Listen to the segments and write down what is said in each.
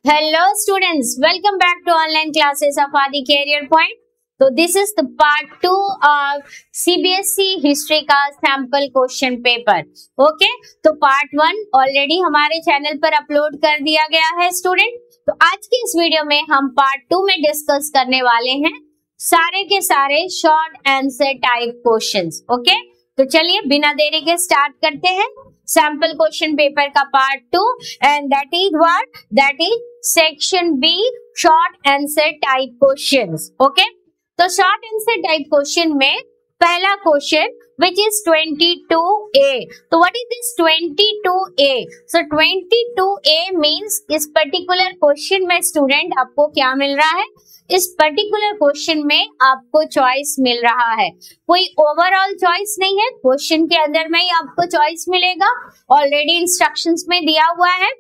Hello students, welcome back to online classes of Adi Career Point. So this is the part 2 of CBSE history का sample question paper. Okay, तो part 1 already हमारे channel पर upload कर दिया गया है student. तो आज की इस वीडियो में हम पार्ट 2 में डिस्कस करने वाले हैं सारे के सारे short answer type questions. Okay, तो चलिए बिना देरी के स्टार्ट करते हैं सैंपल क्वेश्चन पेपर का part 2 and that is what, that is section B short answer type questions. Okay, तो शॉर्ट आंसर टाइप क्वेश्चन में पहला क्वेश्चन which is 22A. तो what is this 22A? So 22A means इस particular question में student आपको क्या मिल रहा है? इस पर्टिकुलर क्वेश्चन में आपको चॉइस मिल रहा है. कोई ओवरऑल चॉइस नहीं है, क्वेश्चन के अंदर में ही आपको चॉइस मिलेगा. ऑलरेडी इंस्ट्रक्शंस में दिया हुआ है.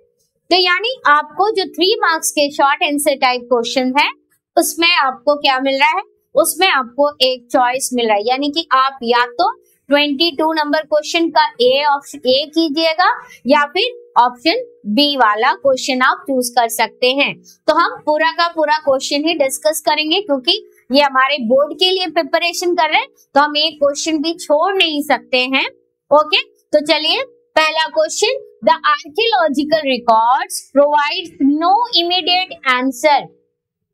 तो यानी आपको जो 3 मार्क्स के शॉर्ट आंसर टाइप क्वेश्चन है उसमें आपको क्या मिल रहा है? उसमें आपको एक चॉइस मिल रहा है, यानी कि आप या तो 22 नंबर क्वेश्चन का ऑप्शन ए कीजिएगा या फिर ऑप्शन बी वाला क्वेश्चन आप चूज कर सकते हैं. तो हम पूरा का पूरा क्वेश्चन ही डिस्कस करेंगे क्योंकि ये हमारे बोर्ड के लिए प्रिपरेशन कर रहे हैं, तो हम एक क्वेश्चन भी छोड़ नहीं सकते हैं. ओके, तो चलिए पहला question, the archaeological records provide no immediate answer.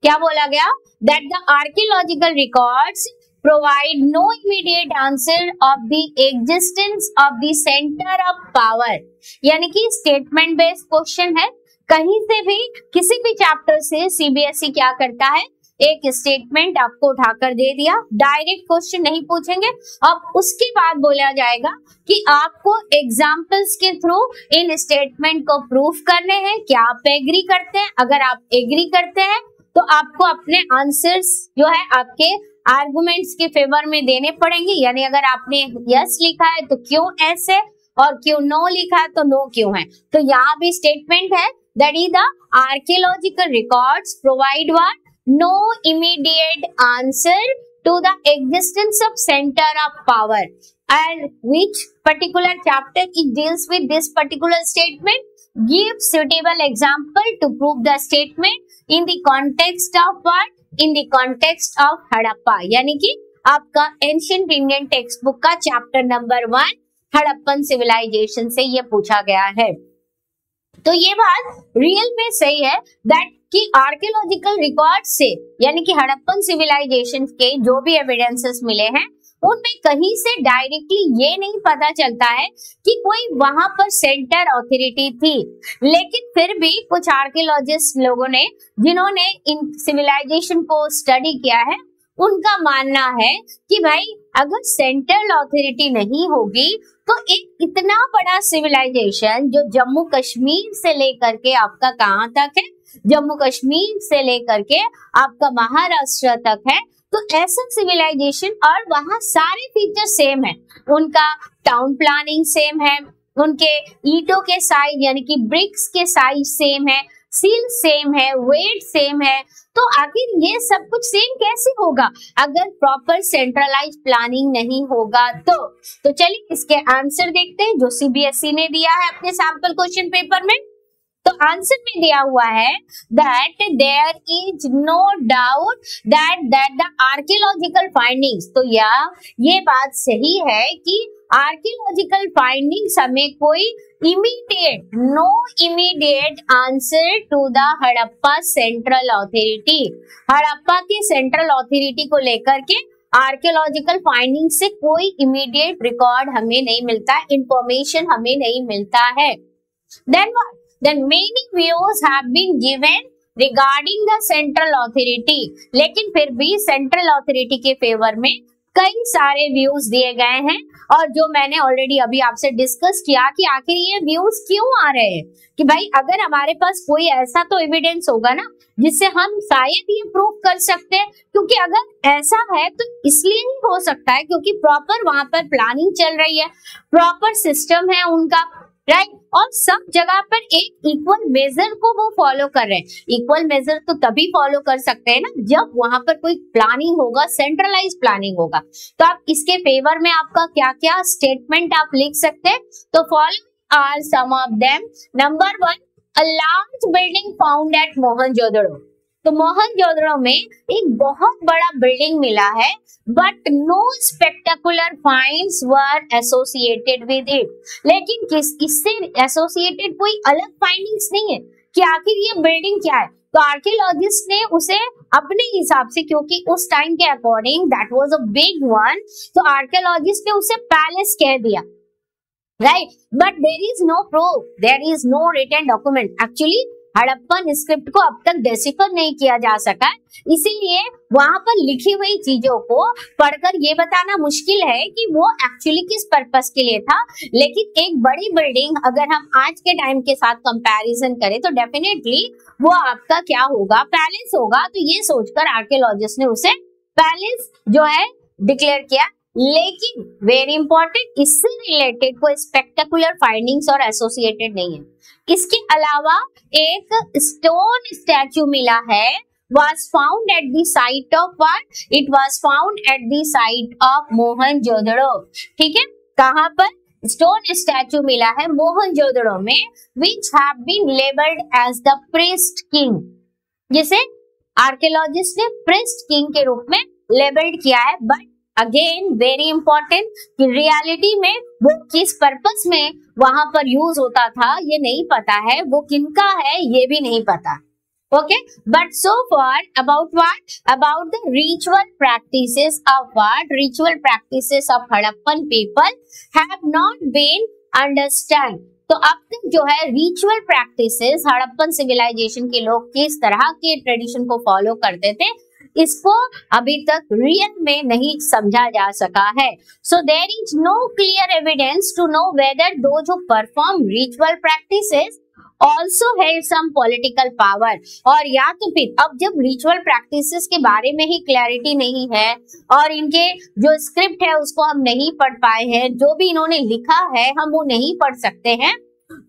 क्या बोला गया? That the archaeological records provide no immediate answer of the existence of the centre of power. यानी कि स्टेटमेंट बेस्ड क्वेश्चन है. कहीं से भी किसी भी चैप्टर से सीबीएसई क्या करता है, एक स्टेटमेंट आपको उठाकर दे दिया, डायरेक्ट क्वेश्चन नहीं पूछेंगे. अब उसके बाद बोला जाएगा कि आपको एग्जाम्पल्स के थ्रू इन स्टेटमेंट को प्रूफ करने हैं. क्या आप एग्री करते हैं? अगर आप एग्री करते हैं तो आपको अपने आंसर्स जो है आपके आर्गुमेंट्स के फेवर में देने पड़ेंगे. यानी अगर आपने यस लिखा है तो क्यों एस है, और क्यों नो लिखा है तो नो क्यों है. तो यहाँ भी स्टेटमेंट है that is the archaeological records provide what, no immediate answer to the existence of centre of power. And which particular chapter it deals with this particular statement. Give suitable example to prove the statement in the context of what? In the context of Harappa. यानी कि आपका ancient Indian text book का chapter number 1 Harappan civilisation से ये पूछा गया है. तो ये बात रियल में सही है दैट कि आर्कियोलॉजिकल रिकॉर्ड से यानी कि हड़प्पन सिविलाइजेशन के जो भी एविडेंसेस मिले हैं उनमें कहीं से डायरेक्टली ये नहीं पता चलता है कि कोई वहां पर सेंटर अथॉरिटी थी. लेकिन फिर भी कुछ आर्कियोलॉजिस्ट लोगों ने जिन्होंने इन सिविलाइजेशन को स्टडी किया है उनका मानना है कि भाई अगर सेंट्रल अथॉरिटी नहीं होगी तो एक इतना बड़ा सिविलाइजेशन जो जम्मू कश्मीर से लेकर के आपका कहाँ तक है, जम्मू कश्मीर से लेकर के आपका महाराष्ट्र तक है, तो ऐसा सिविलाइजेशन और वहां सारे फीचर सेम है. उनका टाउन प्लानिंग सेम है, उनके ईंटों के साइज यानी कि ब्रिक्स के साइज सेम है, सील सेम है, वेट सेम है. तो आखिर ये सब कुछ सेम कैसे होगा अगर प्रॉपर सेंट्रलाइज प्लानिंग नहीं होगा? तो चलिए इसके आंसर देखते हैं जो सीबीएसई ने दिया है अपने सैंपल क्वेश्चन पेपर में. तो आंसर में दिया हुआ है that there is no doubt that the archaeological findings. तो ये बात सही है कि आर्कियोलॉजिकल फाइंडिंग्स हमें कोई no immediate answer to the Harappa central authority. Harappa के सेंट्रल अथॉरिटी को लेकर के आर्कियोलॉजिकल फाइंडिंग से कोई इमीडिएट रिकॉर्ड हमें नहीं मिलता, इंफॉर्मेशन हमें नहीं मिलता है. Then what? Then many views have been given regarding the central authority. लेकिन फिर भी सेंट्रल अथॉरिटी के फेवर में कई सारे व्यूज दिए गए हैं और जो मैंने ऑलरेडी अभी आपसे डिस्कस किया कि आखिर ये व्यूज क्यों आ रहे हैं कि भाई अगर हमारे पास कोई ऐसा तो एविडेंस होगा ना जिससे हम शायद ये प्रूव कर सकते हैं. क्योंकि अगर ऐसा है तो इसलिए ही हो सकता है क्योंकि प्रॉपर वहां पर प्लानिंग चल रही है, प्रॉपर सिस्टम है उनका, राइट. और सब जगह पर एक इक्वल मेजर को वो फॉलो कर रहे हैं. इक्वल मेजर तो तभी फॉलो कर सकते हैं ना जब वहां पर कोई प्लानिंग होगा, सेंट्रलाइज प्लानिंग होगा. तो आप इसके फेवर में आपका क्या क्या स्टेटमेंट आप लिख सकते हैं. तो following are some of them. Number 1, a large building found at Mohenjodaro. तो मोहनजोदड़ो में एक बहुत बड़ा बिल्डिंग मिला है, but no spectacular finds were associated with it. लेकिन इससे एसोसिएटेड कोई अलग फाइंडिंग्स नहीं है कि आखिर ये बिल्डिंग क्या है। तो आर्कियोलॉजिस्ट ने उसे अपने हिसाब से, क्योंकि उस टाइम के according that was a big one, तो आर्कियोलॉजिस्ट ने उसे पैलेस कह दिया, right. But there is no proof, there is no written document. Actually Harappan script को अब तक डेसिफर नहीं किया जा सका, इसीलिए वहां पर लिखी हुई चीजों को पढ़कर ये बताना मुश्किल है कि वो एक्चुअली किस पर्पस के लिए था। लेकिन एक बड़ी बिल्डिंग अगर हम आज के टाइम के साथ कंपैरिजन करें तो डेफिनेटली वो आपका क्या होगा, पैलेस होगा। तो ये सोचकर आर्कियोलॉजिस्ट ने उसे पैलेस जो है डिक्लेयर किया। लेकिन वेरी इंपॉर्टेंट, इससे रिलेटेड कोई स्पेक्टेकुलर फाइंडिंग्स और एसोसिएटेड नहीं है। इसके अलावा एक स्टोन स्टैचू मिला है, was found at the site of what? It was found at the site of Mohenjodaro. ठीक है, कहां पर? स्टोन स्टैचू मिला है मोहनजोदड़ो में, which have been labeled as the priest king, जिसे आर्कियोलॉजिस्ट ने प्रिस्ट किंग के रूप में लेबल्ड किया है। बट अगेन वेरी इंपॉर्टेंट कि रियलिटी में वो किस पर्पस में वहां पर यूज होता था ये नहीं पता है, वो किनका है ये भी नहीं पता। Okay, but so far about what? About the ritual practices of what? Ritual practices of Harappan people have not been understood. तो अब तक जो है रिचुअल प्रैक्टिसेस हड़प्पन सिविलाइजेशन के लोग किस तरह के ट्रेडिशन को फॉलो करते थे, इसको अभी तक रियल में नहीं समझा जा सका है। So there is no clear evidence to know whether those who perform ritual practices also held some political power। और या तो फिर अब जब रिचुअल प्रैक्टिसेस के बारे में ही क्लैरिटी नहीं है और इनके जो स्क्रिप्ट है उसको हम नहीं पढ़ पाए हैं, जो भी इन्होंने लिखा है हम वो नहीं पढ़ सकते हैं,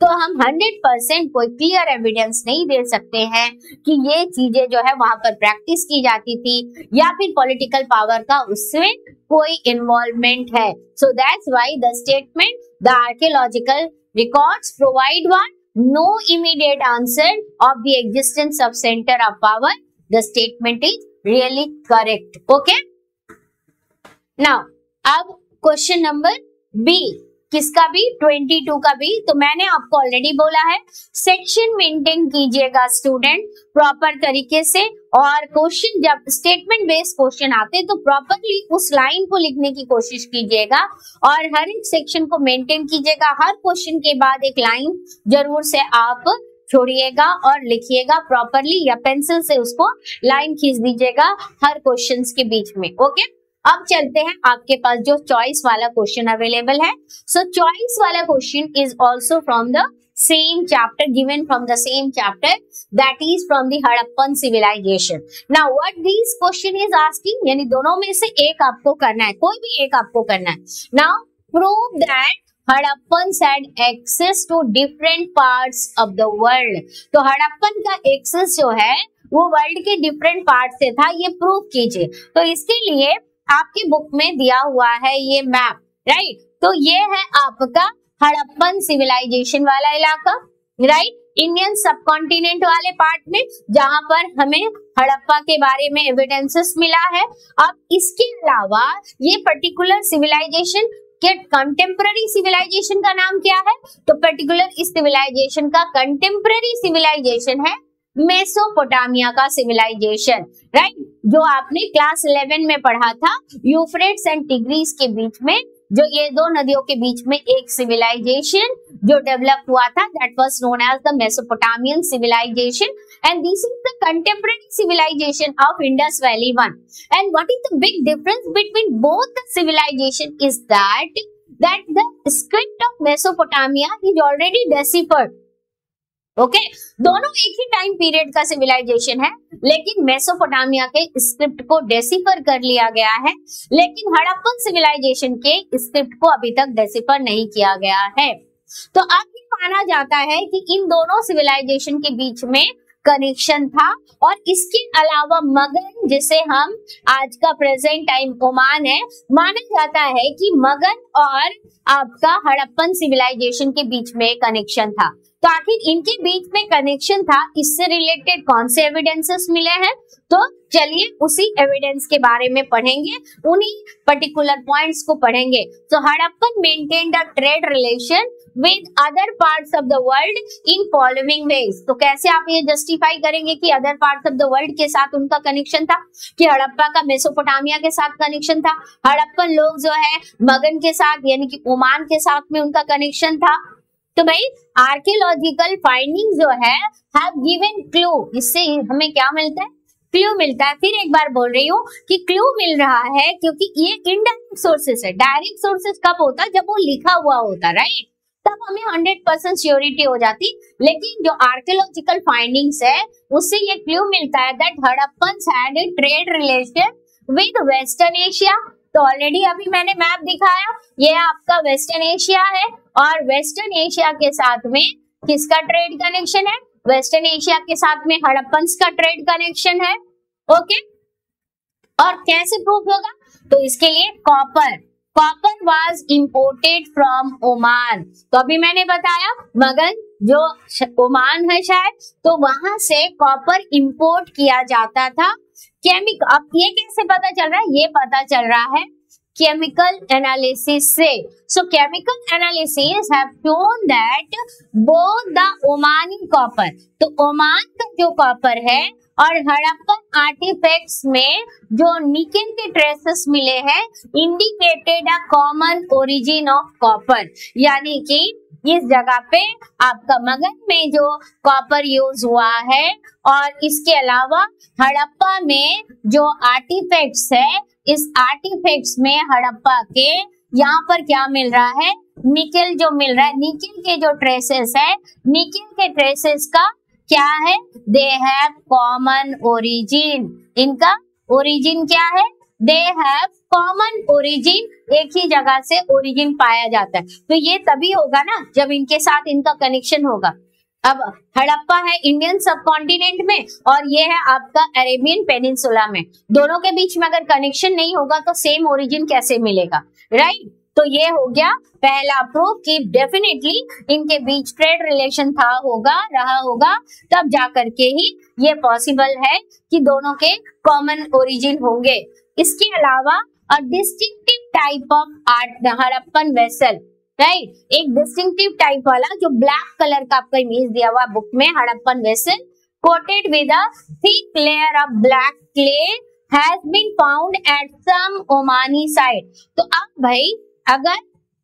तो हम 100% कोई क्लियर एविडेंस नहीं दे सकते हैं कि ये चीजें जो है वहां पर प्रैक्टिस की जाती थी या फिर पॉलिटिकल पावर का उसमें कोई इन्वॉल्वमेंट है। So that's why the statement the archaeological records provide one no immediate answer of the existence of center of power. The statement is really correct. Okay, now अब क्वेश्चन नंबर बी, किसका भी 22 का भी। तो मैंने आपको already बोला है सेक्शन मेंटेन कीजिएगा स्टूडेंट प्रॉपर तरीके से, और क्वेश्चन जब स्टेटमेंट बेस्ड क्वेश्चन आते हैं तो प्रॉपरली उस लाइन को लिखने की कोशिश कीजिएगा और हर एक सेक्शन को मेंटेन कीजिएगा। हर क्वेश्चन के बाद एक लाइन जरूर से आप छोड़िएगा और लिखिएगा प्रॉपरली, या पेंसिल से उसको लाइन खींच दीजिएगा हर क्वेश्चन के बीच में। ओके, अब चलते हैं आपके पास जो चॉइस वाला क्वेश्चन अवेलेबल है। सो चॉइस वाला question is also from the same chapter, given from the same chapter, that is from the Harappan civilization. Now what this question is asking, यानी दोनों में से एक आपको करना है, कोई भी एक आपको करना है। Now prove that Harappan had access to different parts of the world. तो हड़प्पन का एक्सेस जो है वो वर्ल्ड के डिफरेंट पार्ट से था, ये प्रूव कीजिए। तो इसके लिए आपकी बुक में दिया हुआ है ये मैप, राइट। तो ये है आपका हड़प्पन सिविलाइजेशन वाला इलाका, राइट, इंडियन सबकॉन्टिनेंट वाले पार्ट में, जहां पर हमें हड़प्पा के बारे में एविडेंसेस मिला है। अब इसके अलावा ये पर्टिकुलर सिविलाइजेशन के कंटेम्पररी सिविलाइजेशन का नाम क्या है, तो पर्टिकुलर इस सिविलाइजेशन का कंटेम्पररी सिविलाइजेशन है मेसोपोटामिया का सिविलाइजेशन, राइट, जो आपने क्लास 11 में पढ़ा था। यूफ्रेट्स एंड टिग्रीस के बीच में, जो ये दो नदियों के बीच में एक सिविलाइजेशन जो डेवलप हुआ था, that was known as the Mesopotamian civilization, and this is the contemporary civilization of Indus valley one. And what is the big difference between both the civilization is that the script of Mesopotamia is already deciphered. Okay, दोनों एक ही time period का civilization है, लेकिन Mesopotamia के script को decipher कर लिया गया है, लेकिन हड़प्पन सिविलाइजेशन के स्क्रिप्ट को अभी तक डेसिफर नहीं किया गया है। तो अब ये माना जाता है कि इन दोनों सिविलाइजेशन के बीच में कनेक्शन था, और इसके अलावा मगन, जिसे हम आज का प्रेजेंट टाइम ओमान है, माना जाता है कि मगन और आपका हड़प्पन सिविलाइजेशन के बीच में कनेक्शन था। तो आखिर इनके बीच में कनेक्शन था, इससे रिलेटेड कौन से एविडेंसेस मिले हैं? तो चलिए उसी एविडेंस के बारे में पढ़ेंगे, उन्हीं पर्टिकुलर पॉइंट्स को पढ़ेंगे। तो Harappan maintained a trade relation with other parts of the world in following veg. तो कैसे आप ये जस्टिफाई करेंगे कि other parts of the world के साथ उनका कनेक्शन था, कि हड़प्पा का मेसोपोटामिया के साथ कनेक्शन था, हड़प्पन लोग जो है मगन के साथ यानी कि ओमान के साथ में उनका कनेक्शन था। तो भाई आर्कियोलॉजिकल फाइंडिंग जो है हैव गिवन क्लू, इससे हमें क्या मिलता है? क्लू मिलता है। फिर एक बार बोल रही हूँ कि क्लू मिल रहा है क्योंकि ये इनडायरेक्ट सोर्सेस है। डायरेक्ट सोर्सेस कब होता है? जब वो लिखा हुआ होता, राइट, तब हमें 100% श्योरिटी हो जाती। लेकिन जो आर्कियोलॉजिकल फाइंडिंग्स है उससे ये क्लू मिलता है that Harappans had a trade relation with western Asia. तो ऑलरेडी अभी मैंने मैप दिखाया, ये आपका वेस्टर्न एशिया है और वेस्टर्न एशिया के साथ में किसका ट्रेड कनेक्शन है? वेस्टर्न एशिया के साथ में हड़प्पन्स का ट्रेड कनेक्शन है। ओके, और कैसे प्रूफ होगा? तो इसके लिए copper was imported from Oman. तो अभी मैंने बताया मगन जो ओमान है शायद, तो वहां से कॉपर इंपोर्ट किया जाता था। अब ये कैसे पता चल रहा है? ये पता चल रहा है केमिकल एनालिसिस से। सो chemical analysis have shown that both the Omani copper, तो ओमान का जो कॉपर है और हड़प्पन आर्टिफैक्ट्स में जो निकेल के ट्रेसेस मिले हैं indicated a common origin of copper, यानी कि इस जगह पे आपका मगन में जो कॉपर यूज हुआ है और इसके अलावा हड़प्पा में जो आर्टिफैक्ट्स है, इस आर्टिफैक्ट्स में हड़प्पा के यहाँ पर क्या मिल रहा है? निकेल जो मिल रहा है, निकेल के जो ट्रेसेस है, निकेल के ट्रेसेस का क्या है? They have common origin. इनका ओरिजिन क्या है? दे हैव कॉमन ओरिजिन, एक ही जगह से ओरिजिन पाया जाता है। तो ये तभी होगा ना जब इनके साथ इनका कनेक्शन होगा। अब हड़प्पा है इंडियन सब कॉन्टिनेंट में और ये है आपका अरेबियन पेनिनसुला में, दोनों के बीच में अगर कनेक्शन नहीं होगा तो सेम ओरिजिन कैसे मिलेगा, राइट? तो ये हो गया पहला प्रूफ कि डेफिनेटली इनके बीच ट्रेड रिलेशन रहा होगा, तब जाकर के ही ये पॉसिबल है कि दोनों के कॉमन ओरिजिन होंगे। इसके अलावा अ distinctive type of art Harappan vessel, right, एक डिस्टिंक्टिव टाइप वाला जो ब्लैक कलर का आपका इमेज दिया हुआ बुक में, Harappan vessel coated with a thick layer of black clay has been found at some Omani site. तो अब भाई अगर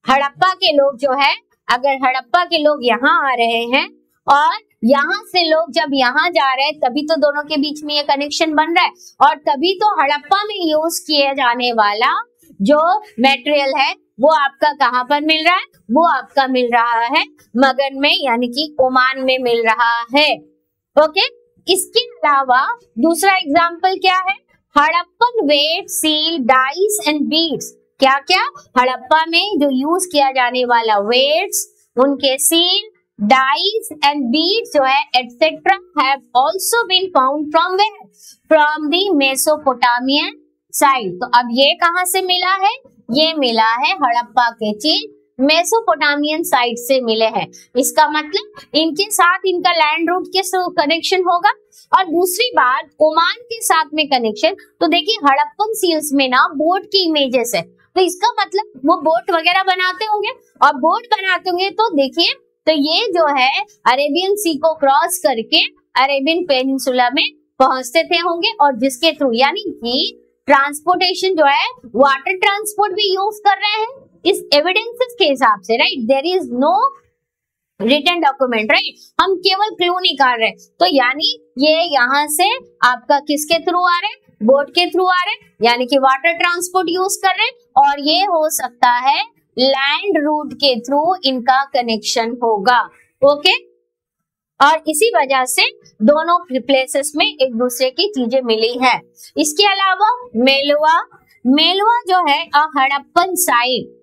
हड़प्पा के लोग जो है, अगर हड़प्पा के लोग यहाँ आ रहे हैं और यहाँ से लोग जब यहाँ जा रहे हैं, तभी तो दोनों के बीच में ये कनेक्शन बन रहा है और तभी तो हड़प्पा में यूज किए जाने वाला जो मटेरियल है वो आपका कहाँ पर मिल रहा है? वो आपका मिल रहा है मगन में, यानी कि ओमान में मिल रहा है। ओके, इसके अलावा दूसरा एग्जाम्पल क्या है? Harappan weight seal dice and beads. क्या क्या? हड़प्पा में जो यूज किया जाने वाला वेट्स, उनके सील, डाइस एंड बीड्स जो है etcetera have also been found from where? From the Mesopotamian side. तो अब ये कहां से मिला है? ये मिला है हड़प्पा के चीज मेसोपोटामियन साइड से मिले हैं। इसका मतलब इनके साथ इनका लैंड रूट के कनेक्शन होगा। और दूसरी बात, ओमान के साथ में कनेक्शन, तो देखिए हड़प्पन सील्स में ना बोट की इमेजेस है, तो इसका मतलब वो बोट वगैरह बनाते होंगे और बोट बनाते होंगे तो देखिए, तो ये जो है अरेबियन सी को क्रॉस करके अरेबियन पेनिनसुला में पहुंचते थे होंगे और जिसके थ्रू, यानी कि ट्रांसपोर्टेशन जो है वाटर ट्रांसपोर्ट भी यूज कर रहे हैं इस एविडेंसेस के हिसाब से, right? There is no written document, right? हम केवल क्लू निकाल रहे हैं। तो यानी ये यहाँ से आपका किसके थ्रू आ रहे हैं? बोट के थ्रू आ रहे हैं, यानी कि वाटर ट्रांसपोर्ट यूज कर रहे हैं और ये हो सकता है लैंड रूट के थ्रू इनका कनेक्शन होगा। ओके, और इसी वजह से दोनों प्लेसेस में एक दूसरे की चीजें मिली है। इसके अलावा मेलवा जो है uh Harappan site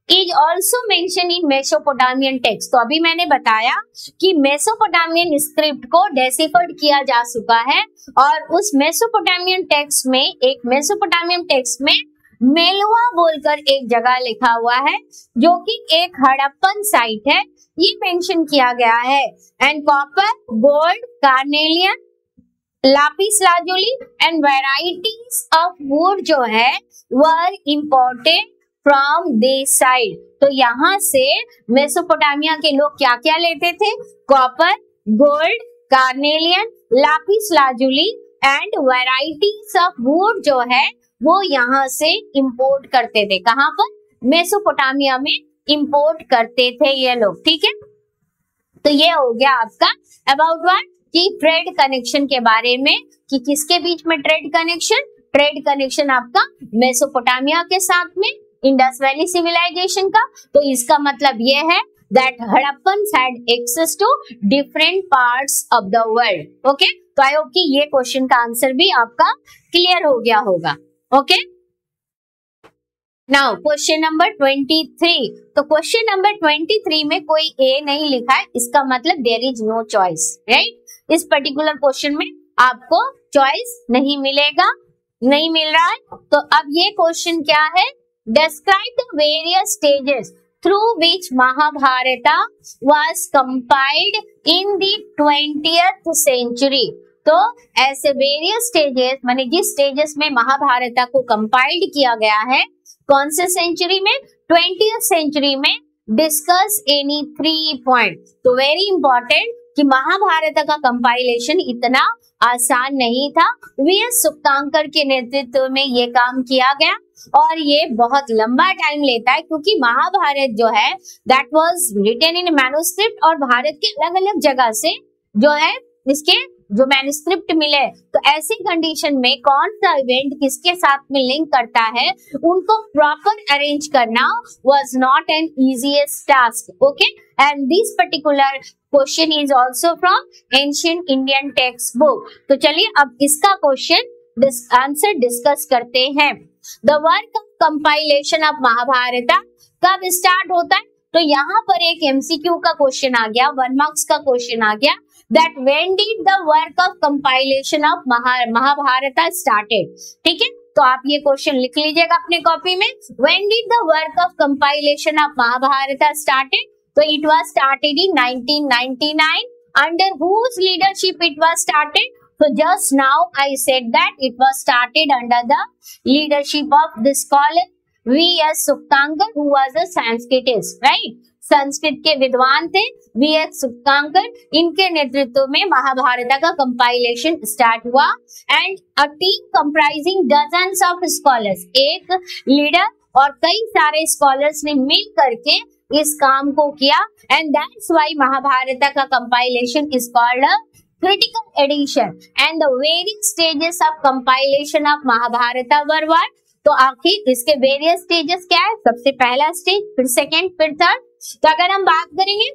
is also mention in Mesopotamian text. तो अभी मैंने बताया कि मेसोपोटामियन स्क्रिप्ट को डेसिफर्ड किया जा चुका है और उस मेसोपोटामियन टेक्स्ट में, एक मेसोपोटामियन टेक्स्ट में मेलुआ बोलकर एक जगह लिखा हुआ है जो कि एक हड़प्पन साइट है, ये मेंशन किया गया है। And copper, gold, carnelian, lapis lazuli and varieties of would जो है वर इम्पोर्टेड फ्रॉम दिस साइड। तो यहाँ से मेसोपोटामिया के लोग क्या क्या लेते थे? Copper, gold, carnelian, lapis lazuli and varieties of would जो है वो यहाँ से इंपोर्ट करते थे। कहाँ पर? मेसोपोटामिया में इंपोर्ट करते थे ये लोग, ठीक है। तो ये हो गया आपका अबाउट व्हाट, कि ट्रेड कनेक्शन के बारे में, कि किसके बीच में ट्रेड कनेक्शन आपका मेसोपोटामिया के साथ में इंडस वैली सिविलाइजेशन का। तो इसका मतलब ये है that Hadappans had access to different parts of the world. Okay? तो आई होप कि ये क्वेश्चन का आंसर भी आपका क्लियर हो गया होगा। Okay, now question number 23। तो क्वेश्चन नंबर 23 में कोई ए नहीं लिखा है, इसका मतलब there is no choice, right. इस पर्टिकुलर क्वेश्चन में आपको चॉइस नहीं मिलेगा, नहीं मिल रहा है। तो अब ये क्वेश्चन क्या है? Describe the various stages through which Mahabharata was compiled in the 20th century। तो ऐसे वेरियस स्टेजेस, माने जिस स्टेजेस में महाभारता को कंपाइल्ड किया गया है, कौन से सेंचुरी में? 20th सेंचुरी में। Discuss any 3 point. तो वेरी इंपॉर्टेंट कि महाभारत का कंपाइलेशन इतना आसान नहीं था। वीएस सुक्तांकर के नेतृत्व में ये काम किया गया और ये बहुत लंबा टाइम लेता है, क्योंकि महाभारत जो है that was written in manuscript, और भारत के अलग अलग जगह से जो है इसके जो मैन्युस्क्रिप्ट मिले। तो ऐसी कंडीशन में कौन सा इवेंट किसके साथ में लिंक करता है, उनको प्रॉपर अरेंज करना was not an easiest task. Okay, and this particular question is also from ancient Indian text book. तो चलिए अब इसका क्वेश्चन आंसर डिस्कस करते हैं। The work of compilation of Mahabharata कब स्टार्ट होता है? तो यहाँ पर एक एमसीक्यू का क्वेश्चन आ गया, 1 मार्क्स का क्वेश्चन आ गया, that when did the work of compilation of Mahabharat started। ठीक है, तो आप ये क्वेश्चन लिख लीजिएगा अपने कॉपी में। when did the work of compilation of Mahabharat started? तो it was started in 1999। under whose leadership it was started? So just now I said that it was started under the leadership of the scholar V.S. Suktankar, who was a Sanskritist, right? Sanskrit के विद्वान थे V.S. सुक्तांकर, इनके नेतृत्व में महाभारत का compilation start हुआ। And a team comprising dozens of scholars, एक leader और कई सारे स्कॉलर्स ने मिल करके इस काम को किया। एंड दैट्स व्हाई महाभारत का compilation is called a critical edition and the various stages of compilation of Mahabharata were what? तो आखिर इसके वेरियस स्टेजेस क्या है? सबसे पहला स्टेज, फिर सेकेंड, फिर थर्ड। तो अगर हम बात करेंगे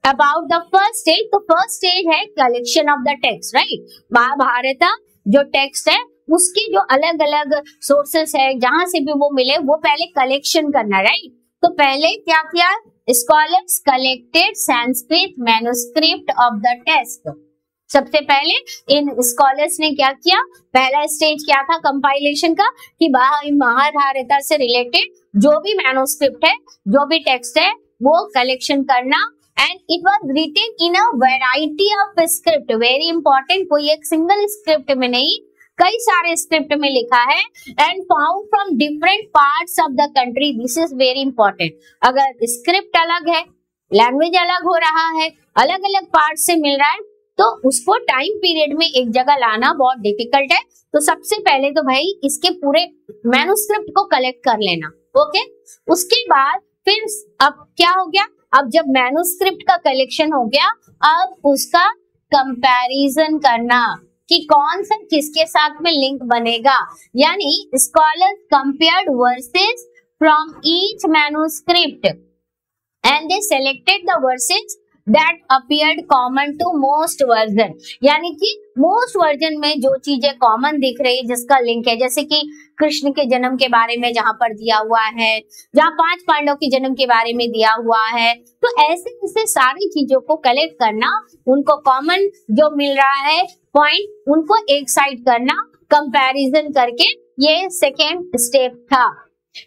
अबाउट द फर्स्ट स्टेज, तो फर्स्ट स्टेज है collection of the text, right. Mahabharata जो टेक्स्ट है उसके जो अलग अलग सोर्सेस है, जहां से भी वो मिले, वो पहले कलेक्शन करना, राइट। तो पहले क्या किया? Scholars collected Sanskrit manuscript of the text. सबसे पहले इन स्कॉलर्स ने क्या किया? पहला स्टेज क्या था कंपाइलेशन का, कि महाभारत से रिलेटेड जो भी मैन्युस्क्रिप्ट है, जो भी टेक्स्ट है, वो कलेक्शन करना। And it was written in a variety of script, very important, कोई एक सिंगल स्क्रिप्ट में नहीं, कई सारे स्क्रिप्ट में लिखा है। And found from different parts of the country, this is very important. अगर स्क्रिप्ट अलग है, लैंग्वेज अलग हो रहा है, अलग अलग पार्ट से मिल रहा है, तो उसको टाइम पीरियड में एक जगह लाना बहुत डिफिकल्ट है। तो सबसे पहले तो भाई इसके पूरे मैन्युस्क्रिप्ट को कलेक्ट कर लेना। ओके, उसके बाद फिर अब क्या हो गया? अब जब मैन्युस्क्रिप्ट का कलेक्शन हो गया, अब उसका कंपैरिजन करना कि कौन सा किसके साथ में लिंक बनेगा। यानी scholars compared versus from each manuscript and they selected the versus that appeared common to most version। यानी कि मोस्ट वर्जन में जो चीजें कॉमन दिख रही है, जिसका लिंक है, जैसे कि कृष्ण के जन्म के बारे में जहां पर दिया हुआ है, जहां 5 पांडव के जन्म के बारे में दिया हुआ है, तो ऐसे ऐसे सारी चीजों को कलेक्ट करना, उनको कॉमन जो मिल रहा है पॉइंट, उनको एक साइड करना, कंपैरिजन करके ये सेकेंड स्टेप था।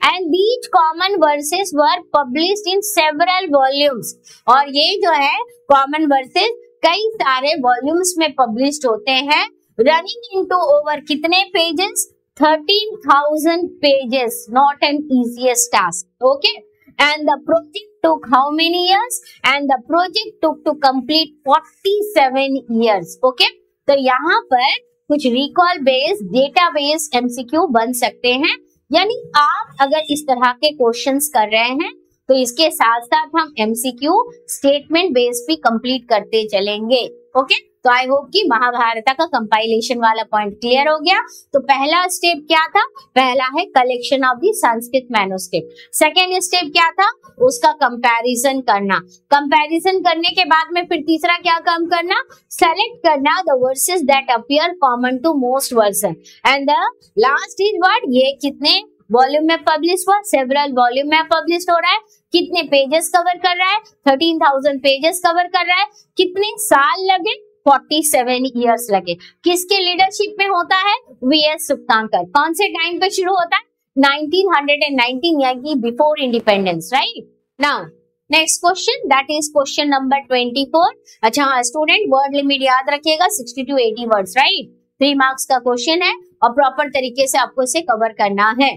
And these common versus were published in several volumes, और ये जो है कॉमन वर्सेस कई सारे वॉल्यूम्स में पब्लिश्ड होते हैं, रनिंग इनटू ओवर कितने pages, 13,000 pages, not an easiest task, okay. And the project took how many years, and the project took to complete 47 years, okay। तो यहाँ पर कुछ रिकॉल बेस्ड डेटाबेस एमसीक्यू बन सकते हैं, यानी आप अगर इस तरह के क्वेश्चंस कर रहे हैं तो इसके साथ साथ हम एमसीक्यू स्टेटमेंट बेस्ड भी कंप्लीट करते चलेंगे, ओके। तो आई होप कि महाभारत का कंपाइलेशन वाला पॉइंट क्लियर हो गया। तो पहला स्टेप क्या था, पहला है collection of the Sanskrit manuscript. Second step क्या था, उसका कंपैरिजन करना। कंपैरिजन करने के बाद में फिर तीसरा क्या काम करना, सेलेक्ट करना the verses that appear common to most version, and the last is what, ये कितने वॉल्यूम में पब्लिश हुआ, सेवरल वॉल्यूम में पब्लिश हो रहा है, कितने पेजेस कवर कर रहा है, 13,000 पेजेस कवर कर रहा है, कितने साल लगे, 47 इयर्स लगे। किसके लीडरशिप में होता है, वीएस सुक्तांकर। कौन से टाइम पे शुरू होता है, 1919, यानी before independence, right. Now next question, that is question number 24। अच्छा हाँ स्टूडेंट, वर्ड लिमिट याद रखिएगा 60 to 80 वर्ड्स, राइट। 3 मार्क्स का क्वेश्चन है और प्रॉपर तरीके से आपको इसे कवर करना है।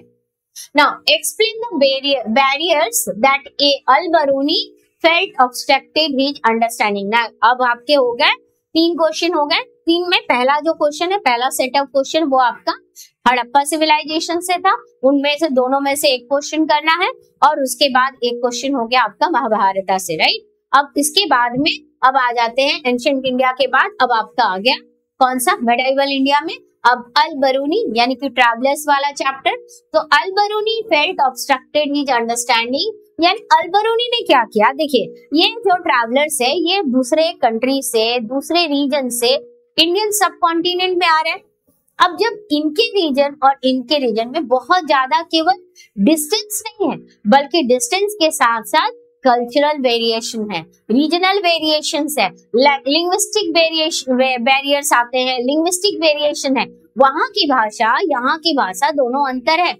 Now explain the barriers that a Al Biruni felt obstructed his understanding. ना अब आपके हो गए 3 क्वेश्चन हो गए। 3 में पहला जो क्वेश्चन है, पहला सेट ऑफ क्वेश्चन वो आपका हड़प्पा सिविलाइजेशन से था, उनमें से दोनों में से एक क्वेश्चन करना है, और उसके बाद एक क्वेश्चन हो गया आपका महाभारत से, राइट। अब इसके बाद में अब आ जाते हैं एंशिएंट इंडिया के बाद, अब आपका आ गया कौन सा, मेडिवल इंडिया में। अब अल-बरूनी यानी कि ट्रैवलर्स वाला चैप्टर। तो Al-Biruni felt obstructed his understanding, यानी अल-बरूनी ने क्या किया, देखिए ये जो ट्रैवलर्स है ये दूसरे कंट्री से, दूसरे रीजन से इंडियन सब कॉन्टिनेंट में आ रहे हैं। अब जब इनके रीजन और इनके रीजन में बहुत ज्यादा केवल डिस्टेंस नहीं है, बल्कि डिस्टेंस के साथ साथ कल्चरल वेरिएशन है, रीजनल वेरिएशंस है, लिंग्विस्टिक बैरियर्स आते हैं, लिंग्विस्टिक वेरिएशन है, वहां की भाषा यहाँ की भाषा दोनों अंतर है।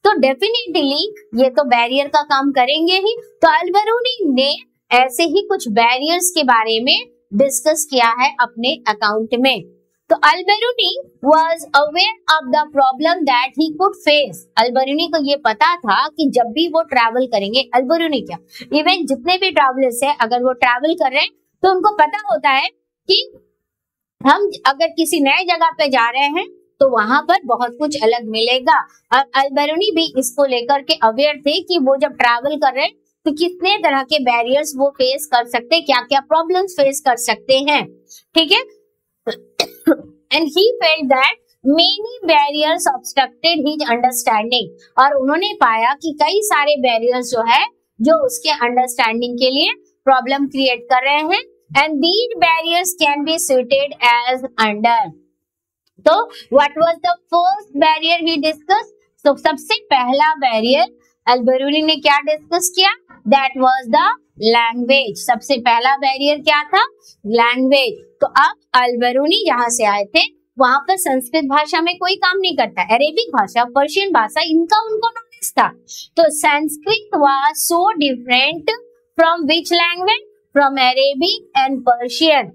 तो डेफिनेटली ये तो बैरियर का काम करेंगे ही। तो अल-बरूनी ने ऐसे ही कुछ बैरियर्स के बारे में डिस्कस किया है अपने अकाउंट में। तो Al-Biruni was aware of the problem that he could face। Al-Biruni को ये पता था कि जब भी वो ट्रैवल करेंगे, अल-बरूनी क्या, इवन जितने भी ट्रैवलर्स है अगर वो ट्रैवल कर रहे हैं तो उनको पता होता है कि हम अगर किसी नए जगह पे जा रहे हैं तो वहां पर बहुत कुछ अलग मिलेगा। और अल-बरूनी भी इसको लेकर के अवेयर थे कि वो जब ट्रैवल कर रहे हैं तो कितने तरह के बैरियर्स वो फेस कर सकते हैं, क्या क्या प्रॉब्लम्स फेस कर सकते हैं, ठीक है। And he felt that many barriers obstructed his understanding, और उन्होंने पाया कि कई सारे बैरियर्स जो है जो उसके अंडरस्टैंडिंग के लिए प्रॉब्लम क्रिएट कर रहे हैं। And these barriers can be cited as under। तो what was the first barrier he discussed? तो सबसे पहला बैरियर अल-बरूनी ने क्या डिस्कस किया, that was the लैंग्वेज। सबसे पहला बैरियर क्या था, लैंग्वेज। तो अब अल-बरूनी जहां से आए थे वहां पर संस्कृत भाषा में कोई काम नहीं करता, अरेबिक भाषा, पर्शियन भाषा, इनका उनको नॉलेज था। तो Sanskrit was so different from which language, from Arabic and Persian,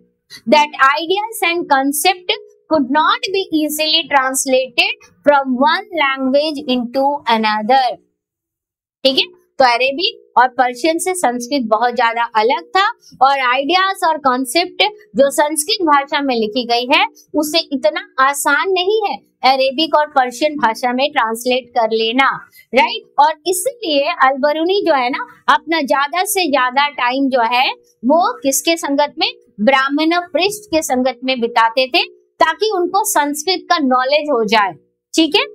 that ideas and concept could not be easily translated from one language into another। ठीक है, तो अरेबिक और पर्शियन से संस्कृत बहुत ज्यादा अलग था, और आइडियाज और कॉन्सेप्ट जो संस्कृत भाषा में लिखी गई है उसे इतना आसान नहीं है अरेबिक और पर्शियन भाषा में ट्रांसलेट कर लेना, राइट। और इसलिए अल-बरूनी जो है ना अपना ज्यादा से ज्यादा टाइम जो है वो किसके संगत में, ब्राह्मण पृष्ठ के संगत में बिताते थे, ताकि उनको संस्कृत का नॉलेज हो जाए, ठीक है।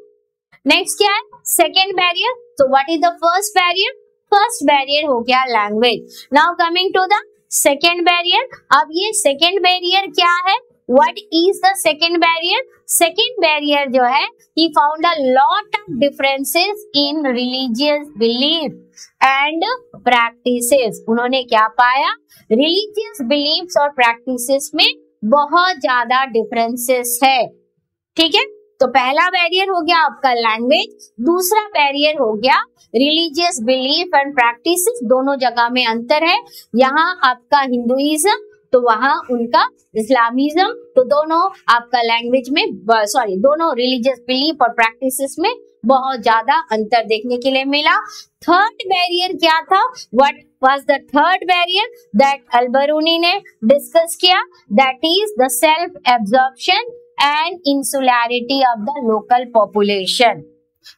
नेक्स्ट क्या है, सेकेंड बैरियर। तो what is the first barrier, first barrier हो गया language. Now coming to the second barrier. अब ये सेकेंड बैरियर क्या है, what is the second barrier, second barrier जो है he found a lot of differences in religious belief and practices। उन्होंने क्या पाया, religious beliefs और practices में बहुत ज्यादा डिफरेंसेस है, ठीक है। तो पहला बैरियर हो गया आपका लैंग्वेज, दूसरा बैरियर हो गया रिलीजियस बिलीफ एंड प्रैक्टिसेस। दोनों जगह में अंतर है, यहाँ आपका हिंदुइज्म तो वहां उनका इस्लामिज्म, तो दोनों आपका लैंग्वेज में दोनों रिलीजियस बिलीफ और प्रैक्टिसेस में बहुत ज्यादा अंतर देखने के लिए मिला। थर्ड बैरियर क्या था? What was the third barrier that Al Biruni ने डिस्कस किया? That is the self absorption and insularity of the local population.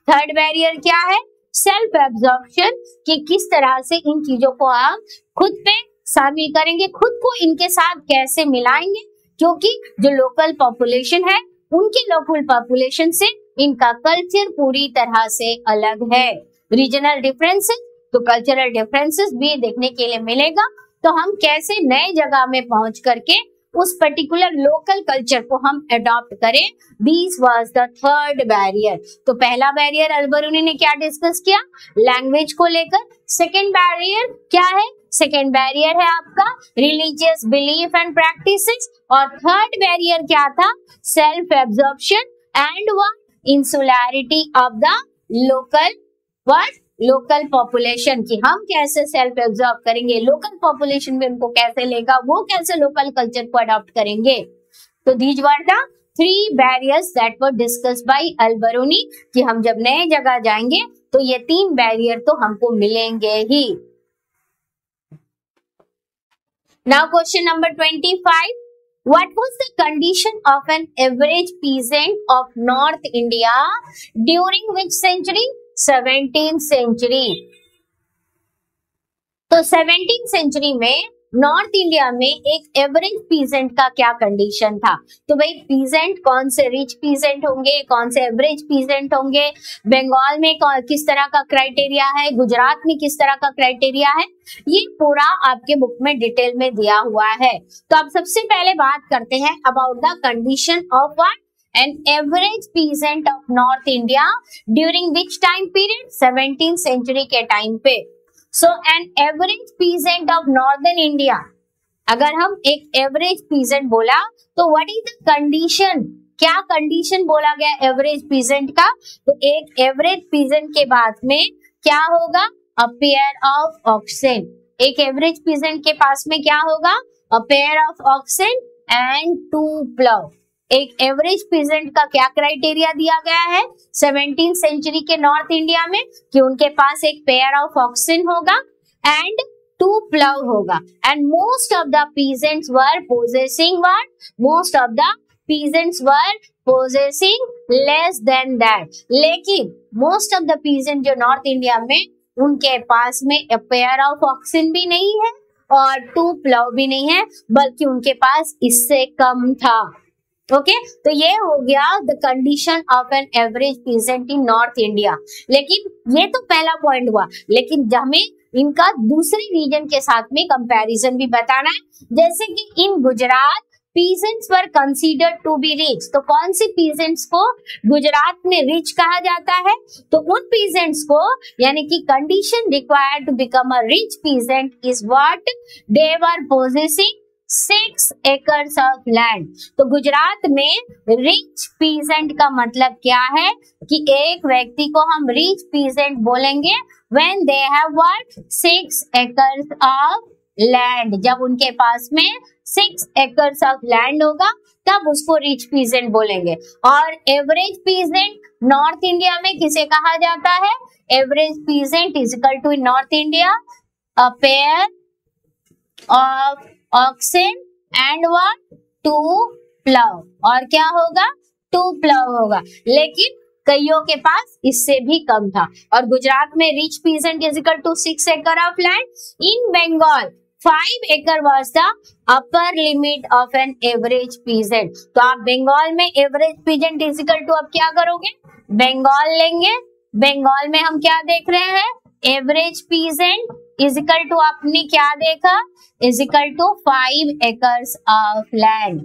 Third barrier क्या है? सेल्फ एब्जॉर्प्शन, कि किस तरह से इन चीजों को हम खुद पे शामिल करेंगे, खुद को इनके साथ कैसे मिलाएंगे, क्योंकि जो लोकल पॉपुलेशन है उनके लोकल पॉपुलेशन से इनका कल्चर पूरी तरह से अलग है। रीजनल डिफरेंसेस, तो कल्चरल डिफरेंसेस भी देखने के लिए मिलेगा। तो हम कैसे नए जगह में पहुंच करके उस पर्टिकुलर लोकल कल्चर को हम अडॉप्ट करें, this was the third barrier. तो पहला बैरियर अल-बरूनी ने क्या डिस्कस किया? लैंग्वेज को लेकर। सेकेंड बैरियर क्या है? सेकेंड बैरियर है आपका रिलीजियस बिलीफ एंड प्रैक्टिसेस, और थर्ड बैरियर क्या था? Self absorption and what? Insularity of the local population, की हम कैसे सेल्फ एब्जॉर्ब करेंगे, लोकल पॉपुलेशन में उनको कैसे लेगा, वो कैसे लोकल कल्चर को अडॉप्ट करेंगे। तो these were the three barriers that were discussed by Al Biruni, कि हम जब नए जगह जाएंगे तो ये तीन बैरियर तो हमको मिलेंगे ही। Now question number 25, what was the condition of an average peasant of North India during which century? 17th century। तो 17th सेंचुरी में नॉर्थ इंडिया में एक एवरेज पीजेंट का क्या कंडीशन था? तो भाई पीजेंट कौन से रिच पीजेंट होंगे, कौन से एवरेज पीजेंट होंगे, बंगाल में किस तरह का क्राइटेरिया है, गुजरात में किस तरह का क्राइटेरिया है, ये पूरा आपके बुक में डिटेल में दिया हुआ है। तो अब सबसे पहले बात करते हैं about the condition of what? An average peasant of north India during which time period? 17th century के टाइम पे। So an average peasant of northern India, अगर हम एक एवरेज पीजेंट बोला तो व्हाट इज द कंडीशन? क्या condition बोला गया एवरेज पीजेंट का? तो एक एवरेज पीजेंट के बाद में क्या होगा? A pair of oxen. एक एवरेज पीजेंट के पास में क्या होगा? A pair of oxen and 2 plough. एक एवरेज पीजेंट का क्या क्राइटेरिया दिया गया है 17th सेंचुरी के नॉर्थ इंडिया में? कि उनके पास एक पेयर ऑफ ऑक्सेन होगा एंड 2 प्लाउ होगा। And most of the peasants were possessing what? Most of the peasants were possessing less than that. लेकिन मोस्ट ऑफ द पीजेंट जो नॉर्थ इंडिया में, उनके पास में a पेयर ऑफ ऑक्सेन भी नहीं है और 2 प्लाउ भी नहीं है, बल्कि उनके पास इससे कम था। ओके तो ये हो गया the condition of an average peasant in north India. लेकिन ये तो पहला पॉइंट हुआ, लेकिन हमें इनका दूसरे रीजन के साथ में कंपैरिजन भी बताना है। जैसे कि in Gujarat peasants were considered to be rich, तो कौन सी पीजेंट्स को गुजरात में रिच कहा जाता है? तो उन पीजेंट्स को, यानी कि condition required to become a rich peasant is what? They were possessing 6 acres of land. तो गुजरात में रिच पीजेंट का मतलब क्या है? कि एक व्यक्ति को हम रिच पीजेंट बोलेंगे when they have what? 6 acres of land. जब उनके पास में 6 एकर्स ऑफ लैंड होगा तब उसको रिच पीजेंट बोलेंगे। और एवरेज पीजेंट नॉर्थ इंडिया में किसे कहा जाता है? Average peasant is equal to north India a pair of oxen and what? 2 plough. और क्या होगा? 2 प्लाउ होगा। लेकिन कईयों के पास इससे भी कम था। और गुजरात में rich peasant is equal to 6 एकड़ ऑफ लैंड। इन बंगाल 5 एकड़ was the upper limit of an average peasant. तो आप बंगाल में average peasant is equal to, अब क्या करोगे? बंगाल लेंगे। बंगाल में हम क्या देख रहे हैं? Average peasant is equal to, आपने क्या देखा? Is equal to 5 acres of land,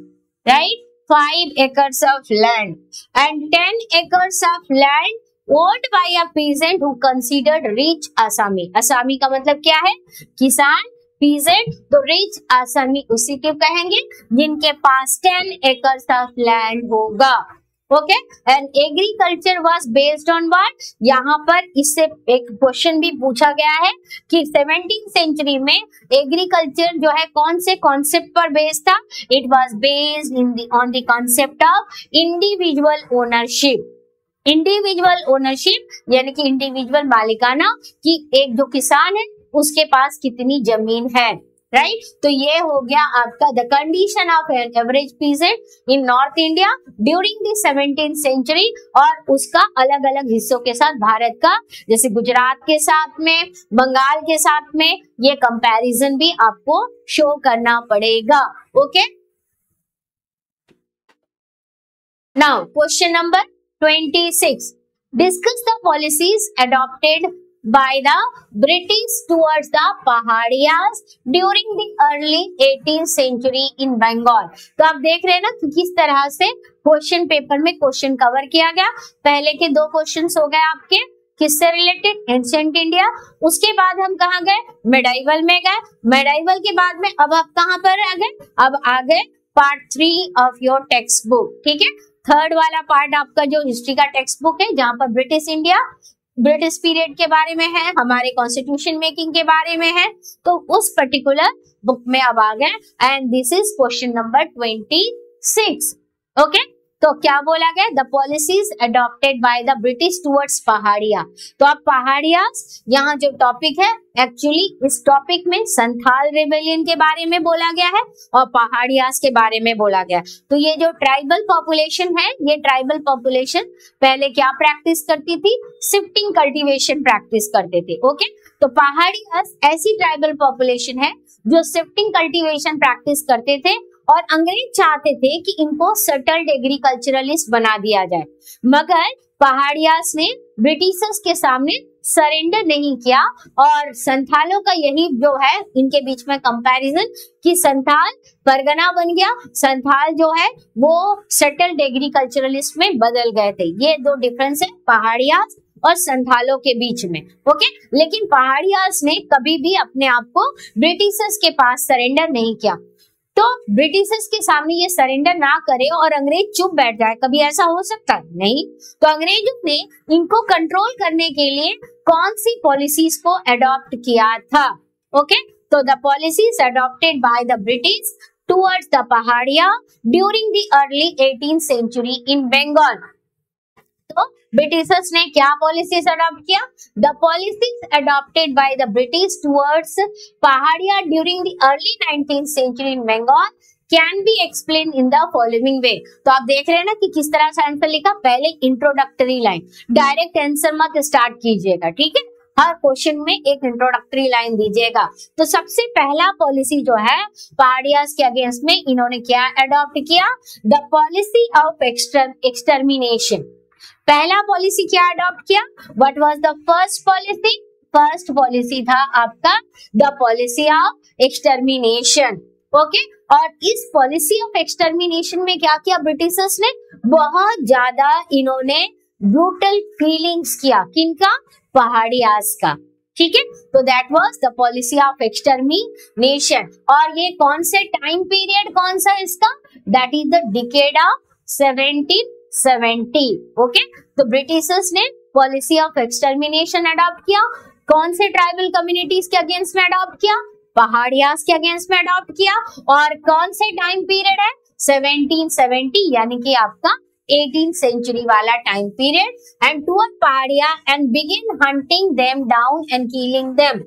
right? 5 acres of land and 10 acres of land owned by a peasant who considered rich asami. आसामी का मतलब क्या है? किसान। पीजेंट तो रिच आसामी उसी के कहेंगे जिनके पास 10 एकर्स ऑफ लैंड होगा। Okay, and agriculture was based on what, यहाँ पर इससे एक क्वेश्चन भी पूछा गया है कि 17th सेंचुरी में एग्रीकल्चर जो है कौन से कॉन्सेप्ट पर बेस्ड था, it was based on the concept of individual ownership. Individual ownership यानी कि इंडिविजुअल मालिकाना, कि एक जो किसान है उसके पास कितनी जमीन है, राइट। तो ये हो गया आपका the condition of an average peasant in north India during the 17th century, और उसका अलग अलग हिस्सों के साथ भारत का, जैसे गुजरात के साथ में, बंगाल के साथ में, ये कंपैरिजन भी आपको शो करना पड़ेगा। Okay, now question number 26, discuss the policies adopted by the British towards the पहाड़ियाज during the early 18th century in Bengal। तो आप देख रहे हैं ना कि किस तरह से क्वेश्चन पेपर में क्वेश्चन कवर किया गया। पहले के दो क्वेश्चंस हो गए आपके किससे रिलेटेड, एंशिएंट इंडिया। उसके बाद हम कहाँ गए, मेडाइवल में गए। मेडाइवल के बाद में अब आप कहाँ पर आ गए, अब आ गए part 3 of your text book. ठीक है, थर्ड वाला पार्ट आपका जो हिस्ट्री का टेक्स्ट बुक है, जहां पर ब्रिटिश इंडिया, ब्रिटिश पीरियड के बारे में है, हमारे कॉन्स्टिट्यूशन मेकिंग के बारे में है, तो उस पर्टिकुलर बुक में अब आ गए। And this is question number 26। Okay, तो क्या बोला गया, the policies adopted by the British towards Paharia. तो अब पहाड़िया यहाँ जो टॉपिक है, एक्चुअली इस टॉपिक में संथाल रिबेलियन के बारे में बोला गया है और पहाड़ियास के बारे में बोला गया। तो ये जो ट्राइबल पॉपुलेशन है, ये ट्राइबल पॉपुलेशन पहले क्या प्रैक्टिस करती थी, शिफ्टिंग कल्टीवेशन प्रैक्टिस करते थे। ओके, तो पहाड़ियास ऐसी ट्राइबल पॉपुलेशन है जो शिफ्टिंग कल्टीवेशन प्रैक्टिस करते थे, और अंग्रेज चाहते थे कि इनको सेटल्ड एग्रीकल्चरलिस्ट बना दिया जाए, मगर पहाड़ियास ने ब्रिटिशर्स के सामने सरेंडर नहीं किया। और संथालों का यही जो है इनके बीच में कंपैरिजन कि संथाल परगना बन गया, संथाल जो है वो सेटल्ड एग्रीकल्चरलिस्ट में बदल गए थे। ये दो डिफरेंस है पहाड़ियास और संथालों के बीच में। ओके, लेकिन पहाड़ियास ने कभी भी अपने आप को ब्रिटिशर्स के पास सरेंडर नहीं किया। तो ब्रिटिशर्स के सामने ये सरेंडर ना करे और अंग्रेज चुप बैठ जाए, कभी ऐसा हो सकता है? नहीं। तो अंग्रेजों ने इनको कंट्रोल करने के लिए कौन सी पॉलिसीज को अडॉप्ट किया था? ओके, तो the policies adopted by the British towards the Paharia during the early 18th century in Bengal. तो ब्रिटिशर्स ने क्या पॉलिसीज अडॉप्ट किया? The policies adopted by the British towards Paharia during the early 19th century in Bengal can be explain in the following way. तो आप देख रहे हैं ना कि किस तरह से आंसर लिखा, पहले इंट्रोडक्टरी लाइन, डायरेक्ट आंसर मत स्टार्ट कीजिएगा, ठीक है, हर क्वेश्चन में एक इंट्रोडक्टरी लाइन दीजिएगा। तो सबसे पहला पॉलिसी जो है पहाड़ियास के अगेंस्ट में इन्होंने क्या अडॉप्ट किया? The policy of extermination. पहला पॉलिसी क्या अडॉप्ट किया? What was the first policy? First policy था आपका the policy of extermination. Okay, और इस पॉलिसी ऑफ एक्सटर्मिनेशन में क्या किया ब्रिटिशर्स ने? बहुत ज्यादा इन्होंने ब्रूटल किलिंग्स किया। किनका? पहाड़ियास का। ठीक है, तो that was the policy of extermination. और ये कौन से टाइम पीरियड कौन सा इसका? That is the decade of 1770। Okay, तो ब्रिटिशर्स ने पॉलिसी ऑफ एक्सटर्मिनेशन अडॉप्ट किया। कौन से ट्राइबल कम्युनिटीज के अगेंस्ट में अडॉप्ट किया? पहाड़ियास के अगेंस्ट में अडॉप्ट किया। और कौन से टाइम पीरियड है? 1770, यानी कि आपका 18th सेंचुरी वाला time period. And toward Paharia and begin hunting them down and killing them.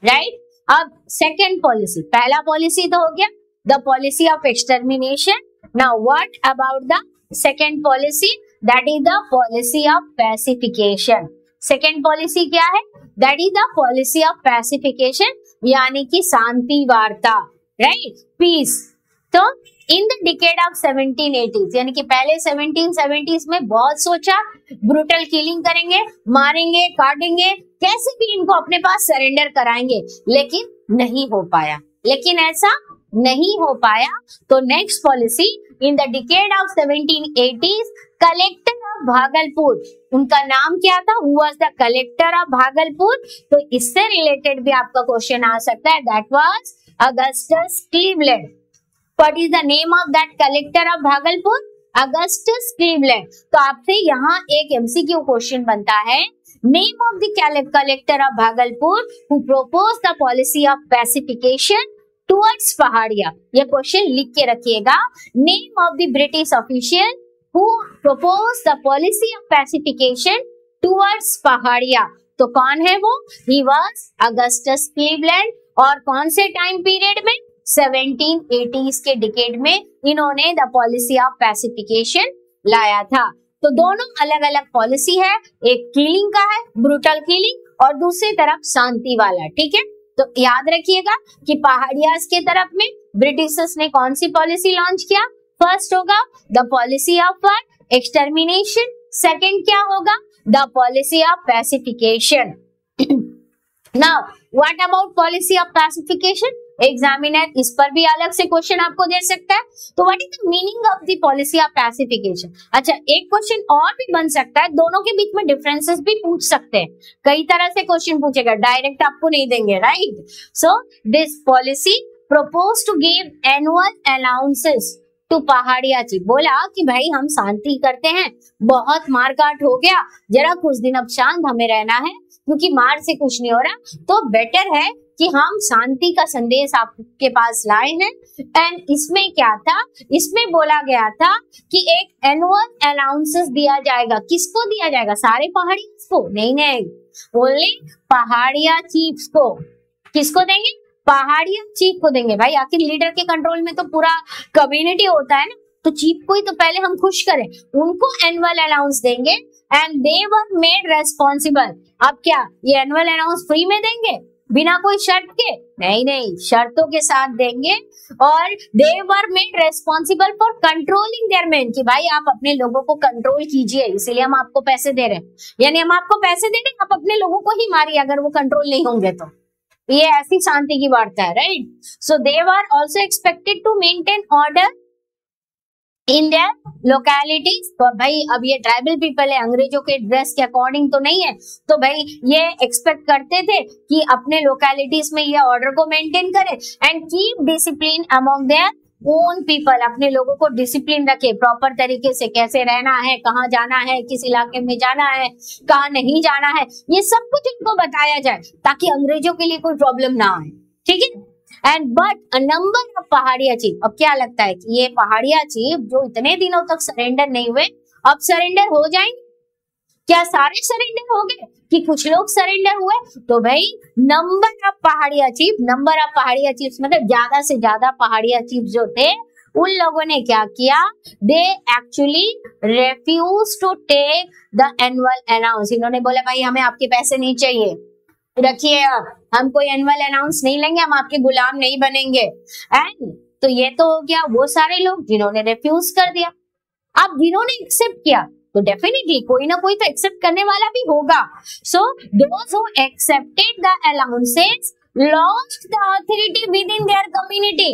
Right, अब सेकेंड पॉलिसी, पहला पॉलिसी तो हो गया the policy of extermination. Now what about the second policy? That is the policy of pacification. Second policy क्या है? That is the policy of pacification, यानी कि शांति वार्ता, राइट, पीस। तो इन द डिकेड ऑफ 1780s, यानी कि पहले 1770s में बहुत सोचा ब्रूटल किलिंग करेंगे, मारेंगे, काटेंगे, कैसे भी इनको अपने पास सरेंडर कराएंगे, लेकिन नहीं हो पाया। लेकिन ऐसा नहीं हो पाया, तो next policy in the decade of 1780s, collector of Bhagalpur, उनका नाम क्या था? Who was the collector of Bhagalpur? तो इससे रिलेटेड भी आपका क्वेश्चन आ सकता है। That was Augustus Cleveland. What is the name of that collector of Bhagalpur? Augustus Cleveland. तो आपसे यहाँ एक एमसीक्यू क्वेश्चन बनता है, name of the collector of Bhagalpur who propose the policy of pacification towards पहाड़िया। ये क्वेश्चन लिख के रखिएगा, name of the British official who propose the policy of pacification towards Paharia. तो कौन है वो? He was Augustus Cleveland. और कौन से टाइम पीरियड में? 1780s के डिकेड में इन्होंने द पॉलिसी ऑफ पैसिफिकेशन लाया था। तो दोनों अलग अलग पॉलिसी है, एक किलिंग का है, ब्रूटल किलिंग, और दूसरी तरफ शांति वाला। ठीक है, तो याद रखिएगा कि पहाड़ियास के तरफ में ब्रिटिशर्स ने कौन सी पॉलिसी लॉन्च किया? फर्स्ट होगा the policy of extermination, second क्या होगा? The policy of pacification. Now what about policy of pacification? Examiner इस पर भी अलग से क्वेश्चन आपको दे सकता है। तो what is the meaning of the policy of pacification? अच्छा, एक क्वेश्चन और भी बन सकता है, दोनों के बीच में डिफरेंसेस भी पूछ सकते हैं। कई तरह से क्वेश्चन पूछेगा, डायरेक्ट आपको नहीं देंगे, right? So this policy propose to give annual allowances to Paharia chief. बोला कि भाई हम शांति करते हैं, बहुत मारकाट हो गया, जरा कुछ दिन अब शांत हमें रहना है, क्योंकि मार से कुछ नहीं हो रहा, तो बेटर है कि हम शांति का संदेश आपके पास लाए हैं। एंड इसमें क्या था? इसमें बोला गया था कि एक एनुअल अलाउंसेस दिया जाएगा। किसको दिया जाएगा? सारे पहाड़िया को? नहीं, ओनली पहाड़िया चीफ्स को। किसको देंगे? पहाड़िया चीफ को देंगे। भाई आखिर लीडर के कंट्रोल में तो पूरा कम्युनिटी होता है ना, तो चीफ को ही तो पहले हम खुश करें, उनको एनुअल अलाउंस देंगे। And they were made responsible. अब क्या ये एनुअल अलाउंस फ्री में देंगे बिना कोई शर्त के? नहीं, शर्तों के साथ देंगे। और they were made responsible for controlling their men, कि भाई आप अपने लोगों को कंट्रोल कीजिए, इसीलिए हम आपको पैसे दे रहे हैं। यानी हम आपको पैसे दे रहे हैं, आप अपने लोगों को ही मारिए अगर वो कंट्रोल नहीं होंगे तो। ये ऐसी शांति की वार्ता है, right? So they were also expected to maintain order in their localities. तो भाई अब ये ट्राइबल पीपल है, अंग्रेजों के ड्रेस के अकॉर्डिंग तो नहीं है, तो भाई ये एक्सपेक्ट करते थे कि अपने लोकेलिटीज में ये ऑर्डर को मेंटेन करें। And keep discipline among their own people, अपने लोगों को डिसिप्लिन रखे, प्रॉपर तरीके से कैसे रहना है, कहाँ जाना है, किस इलाके में जाना है, कहाँ नहीं जाना है, ये सब कुछ इनको बताया जाए ताकि अंग्रेजों के लिए कोई प्रॉब्लम ना आए। ठीक है? And but a number of Paharia chief. अब क्या लगता है कि ये पहाड़िया चीफ जो इतने दिनों तक सरेंडर नहीं हुए, अब सरेंडर हो जाएंगे? क्या सारे सरेंडर हो गए कि कुछ लोग सरेंडर हुए? तो भाई number of Paharia chief, number of Paharia chief मतलब ज्यादा से ज्यादा पहाड़िया चीफ जो थे, उन लोगों ने क्या किया? They actually refuse to take the annual announce. इन्होंने बोला भाई हमें आपके पैसे नहीं चाहिए, रखिए, हम कोई एनुअल अनाउंस नहीं लेंगे, हम आपके गुलाम नहीं बनेंगे। एंड तो ये तो हो गया वो सारे लोग जिन्होंने रिफ्यूज कर दिया। अब जिन्होंने एक्सेप्ट किया तो डेफिनेटली कोई ना कोई तो एक्सेप्ट करने वाला भी होगा। So those who accepted the allowances lost the authority with in their community.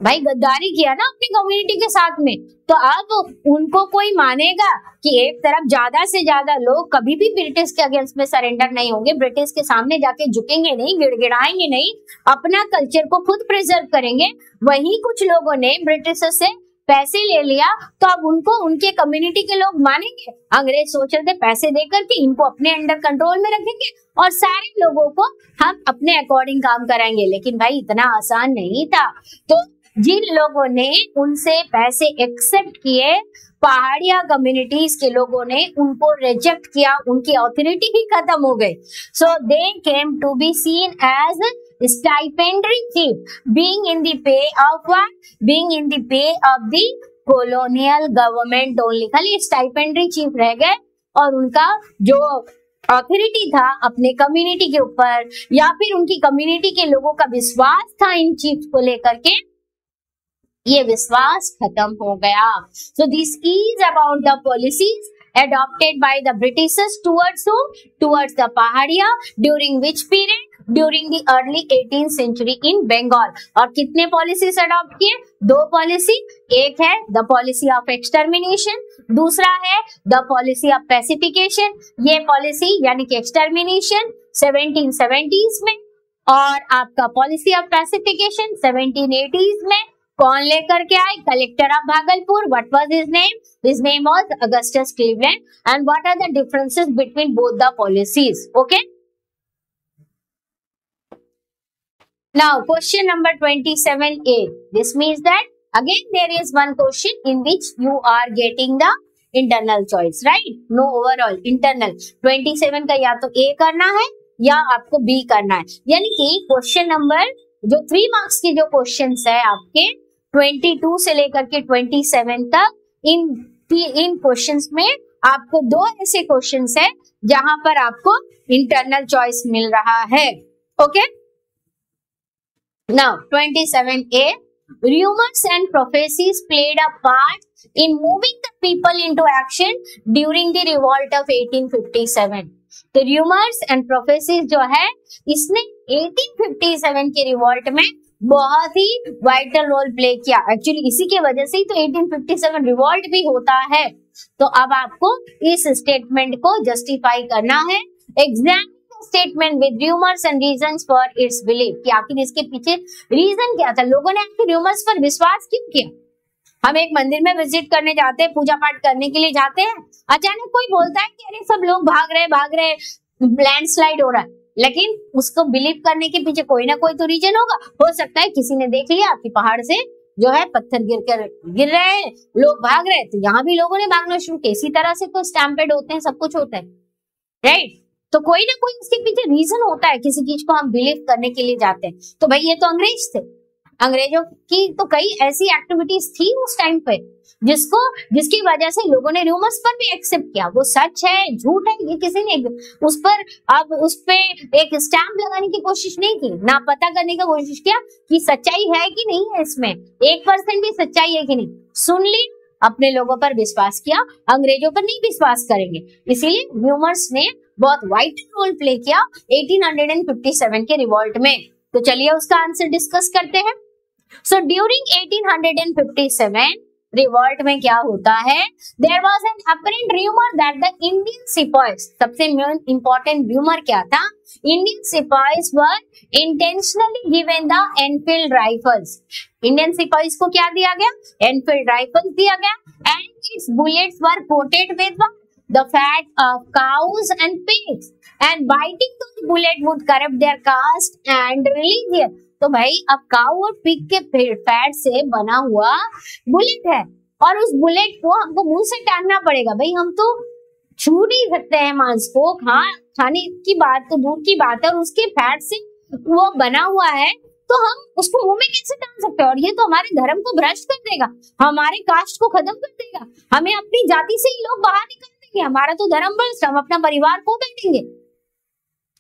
भाई गद्दारी किया ना अपनी कम्युनिटी के साथ में, तो अब उनको कोई मानेगा कि एक तरफ ज्यादा से ज्यादा लोग कभी भी ब्रिटिश के अगेंस्ट में सरेंडर नहीं होंगे, ब्रिटिश के सामने जाके झुकेंगे नहीं, गिड़गिड़ाएंगे नहीं, अपना कल्चर को खुद प्रिजर्व करेंगे। वहीं कुछ लोगों ने ब्रिटिश से पैसे ले लिया, तो अब उनको उनके कम्युनिटी के लोग मानेंगे। अंग्रेज सोच रहे थे पैसे देकर के इनको अपने अंडर कंट्रोल में रखेंगे और सारे लोगों को हम अपने अकॉर्डिंग काम कराएंगे, लेकिन भाई इतना आसान नहीं था। तो जिन लोगों ने उनसे पैसे एक्सेप्ट किए, पहाड़िया कम्युनिटीज के लोगों ने उनको रिजेक्ट किया, उनकी ऑथोरिटी ही खत्म हो गई। So they came to be seen as stipendiary chief being in the pay of what? Being in the pay of the colonial government only. खाली स्टाइपेंडरी चीफ रह गए और उनका जो ऑथोरिटी था अपने कम्युनिटी के ऊपर या फिर उनकी कम्युनिटी के लोगों का विश्वास था इन चीफ को लेकर के, ये विश्वास खत्म हो गया। So this is about the policies adopted by the Britishers towards whom? Towards the Pahadiya during which period? During the early 18th century in Bengal। और कितने पॉलिसीज अडॉप्ट किए? दो पॉलिसी, एक है द पॉलिसी ऑफ एक्सटर्मिनेशन, दूसरा है the policy of पैसिफिकेशन। ये policy यानी कि एक्सटर्मिनेशन 1770s में और आपका पॉलिसी ऑफ पैसिफिकेशन 1780s में। कौन लेकर के आए? Collector of Bhagalpur. What was his name? His name was Augustus Cleveland. And what are the differences between both the policies? Okay, now question number 27A. This means that again there is one question in which you are getting the internal choice, right? No overall, internal. 27 का या तो A करना है या आपको B करना है. यानी कि क्वेश्चन नंबर जो 3 मार्क्स के जो क्वेश्चंस है आपके 22 से लेकर के 27 तक, इन क्वेश्चंस में आपको 2 ऐसे क्वेश्चंस है जहां पर आपको इंटरनल चॉइस मिल रहा है. Okay, now 27A. Rumors and prophecies played a part in moving the people into action during the revolt of 1857. तो rumors and prophecies जो है इसने 1857 के रिवॉल्ट में बहुत ही वाइटल रोल प्ले किया. एक्चुअली इसी के वजह से ही तो 1857 रिवॉल्ट भी होता है. तो अब आपको इस स्टेटमेंट को जस्टिफाई करना है. Exam statement with rumours and reasons for its belief, कि आखिर इसके पीछे रीजन क्या था, लोगों ने आपके रूमर्स पर विश्वास क्यों किया. हम एक मंदिर में विजिट करने जाते हैं, पूजा पाठ करने के लिए जाते हैं, अचानक कोई बोलता है कि अरे सब लोग भाग रहे, लैंडस्लाइड हो रहा है, लेकिन उसको बिलीव करने के पीछे कोई ना कोई तो रीजन होगा. हो सकता है किसी ने देख लिया कि पहाड़ से जो है पत्थर गिर रहे हैं, लोग भाग रहे हैं, तो यहाँ भी लोगों ने भागना शुरू किया. इसी तरह से तो स्टैम्पेड होते हैं, सब कुछ होता है, राइट. तो कोई ना कोई इसके पीछे रीजन होता है, किसी चीज को हम बिलीव करने के लिए जाते हैं. तो भाई ये तो अंग्रेज थे, अंग्रेजों की तो कई ऐसी एक्टिविटीज थी उस टाइम पे जिसकी वजह से लोगों ने रूमर्स पर भी एक्सेप्ट किया. वो सच है झूठ है ये किसी ने उस पे एक स्टैम्प लगाने की कोशिश नहीं की, ना पता करने की कोशिश किया कि सच्चाई है कि नहीं है, इसमें 1% भी सच्चाई है कि नहीं. सुन ली, अपने लोगों पर विश्वास किया, अंग्रेजों पर नहीं विश्वास करेंगे. इसीलिए रूमर्स ने बहुत वाइटल रोल प्ले किया 1857 के रिवॉल्ट में. तो चलिए उसका आंसर डिस्कस करते हैं. सो ड्यूरिंग 1857 रिवॉल्ट में क्या होता है, there was an apparent rumour that the Indian sepoys, सबसे इंपॉर्टेंट रूमर क्या था, Indian sepoys were intentionally given the Enfield rifles. Indian sepoys को क्या दिया गया, एनफील्ड राइफल्स दिया गया. And its bullets were coated with the fat of cows and pigs, and biting those bullet would corrupt their caste and religion. तो भाई अब काऊ और पिग के फैट से बना हुआ बुलेट है और उस बुलेट को हमको मुंह से टांगना पड़ेगा. भाई हम तो छू नहीं सकते हैं मांस को, खाने की बात तो दूर की बात है, और उसके फैट से वो बना हुआ है तो हम उसको मुंह में कैसे टांग सकते हैं. और ये तो हमारे धर्म को भ्रष्ट कर देगा, हमारे कास्ट को खत्म कर देगा, हमें अपनी जाति से ही लोग बाहर निकाल देंगे, हमारा तो धर्म भ्रष्ट, हम अपना परिवार खो बैठेंगे.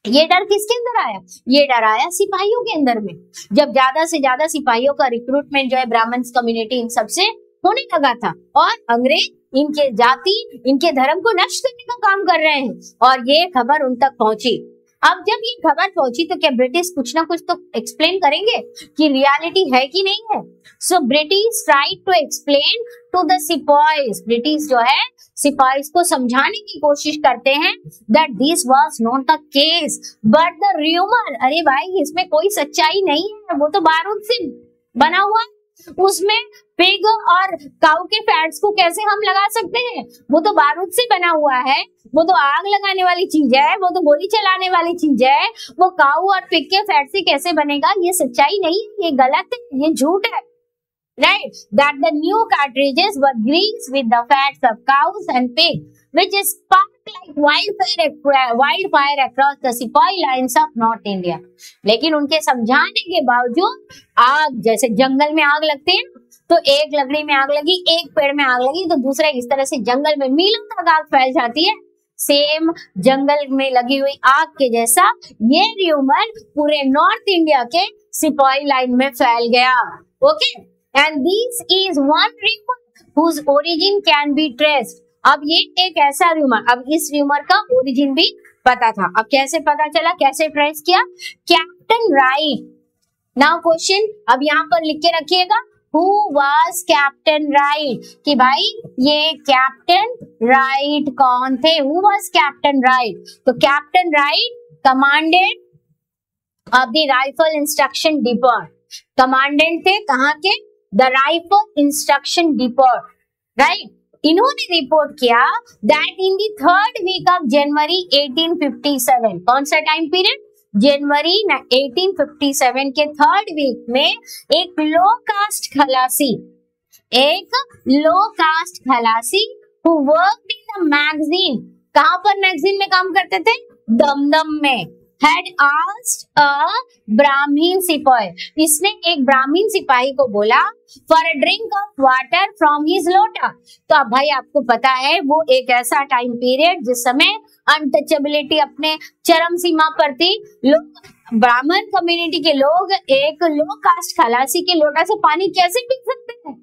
ये डर किसके अंदर आया, ये डर आया सिपाहियों के अंदर में. जब ज्यादा से ज्यादा सिपाहियों का रिक्रूटमेंट जो है ब्राह्मण कम्युनिटी इन सबसे होने लगा था, और अंग्रेज इनके जाति इनके धर्म को नष्ट करने का काम कर रहे हैं, और ये खबर उन तक पहुंची. अब जब ये खबर पहुंची तो क्या ब्रिटिश कुछ ना कुछ तो एक्सप्लेन करेंगे कि रियलिटी है कि नहीं है. So British tried to explain to the sepoys, British जो है सिपाहीज को समझाने की कोशिश करते हैं that this was not the case but the rumour. अरे भाई इसमें कोई सच्चाई नहीं है, वो तो बारूद से बना हुआ, उसमें पिग और काऊ के फैट्स को कैसे हम लगा सकते हैं, वो तो बारूद से बना हुआ है, वो तो आग लगाने वाली चीज है, वो तो गोली चलाने वाली चीज है, वो काऊ और पिग के फैट से कैसे बनेगा, ये सच्चाई नहीं है, ये गलत है, ये झूठ है. Right, that the new cartridges were greased with the fats of cows and pigs, which is sparked like wildfire across the Sepoy lines of North India. लेकिन उनके समझाने के बावजूद आग, जैसे जंगल में आग लगती है तो एक लकड़ी में आग लगी, एक पेड़ में आग लगी तो दूसरे इस तरह से जंगल में मीलों तक आग फैल जाती है. सेम जंगल में लगी हुई आग के जैसा ये र्यूमर पूरे नॉर्थ इंडिया के सिपाही लाइन में फैल गया. Okay, and this is one rumor whose origin can be traced. अब ये एक ऐसा रूमर, अब इस रूमर का ओरिजिन भी पता था. अब कैसे पता चला, कैसे ट्रेस किया, कैप्टन राइट. नाउ क्वेश्चन अब यहाँ पर लिख के रखिएगा, who was कैप्टन राइट, कि भाई ये कैप्टन राइट कौन थे, who was कैप्टन राइट. तो captain right commanded of the rifle instruction department, commandant थे कहाँ के, the rifle instruction depot, right. इन्होंने रिपोर्ट किया that in the third week of January 1857, कौन सा टाइम पीरियड, जनवरी 1857 के थर्ड वीक में एक लो कास्ट खलासी, who worked in the magazine, कहां पर मैगजीन में काम करते थे, दमदम में, had asked a ब्राह्मीण सिपाही, इसने एक ब्राह्मीण सिपाही को बोला for a drink of water from his लोटा। तो अब भाई आपको पता है वो एक ऐसा टाइम पीरियड जिस समय अनटचेबिलिटी अपने चरम सीमा पर थी, लोग ब्राह्मण कम्युनिटी के लोग एक लो कास्ट खलासी के लोटा से पानी कैसे पी सकते हैं,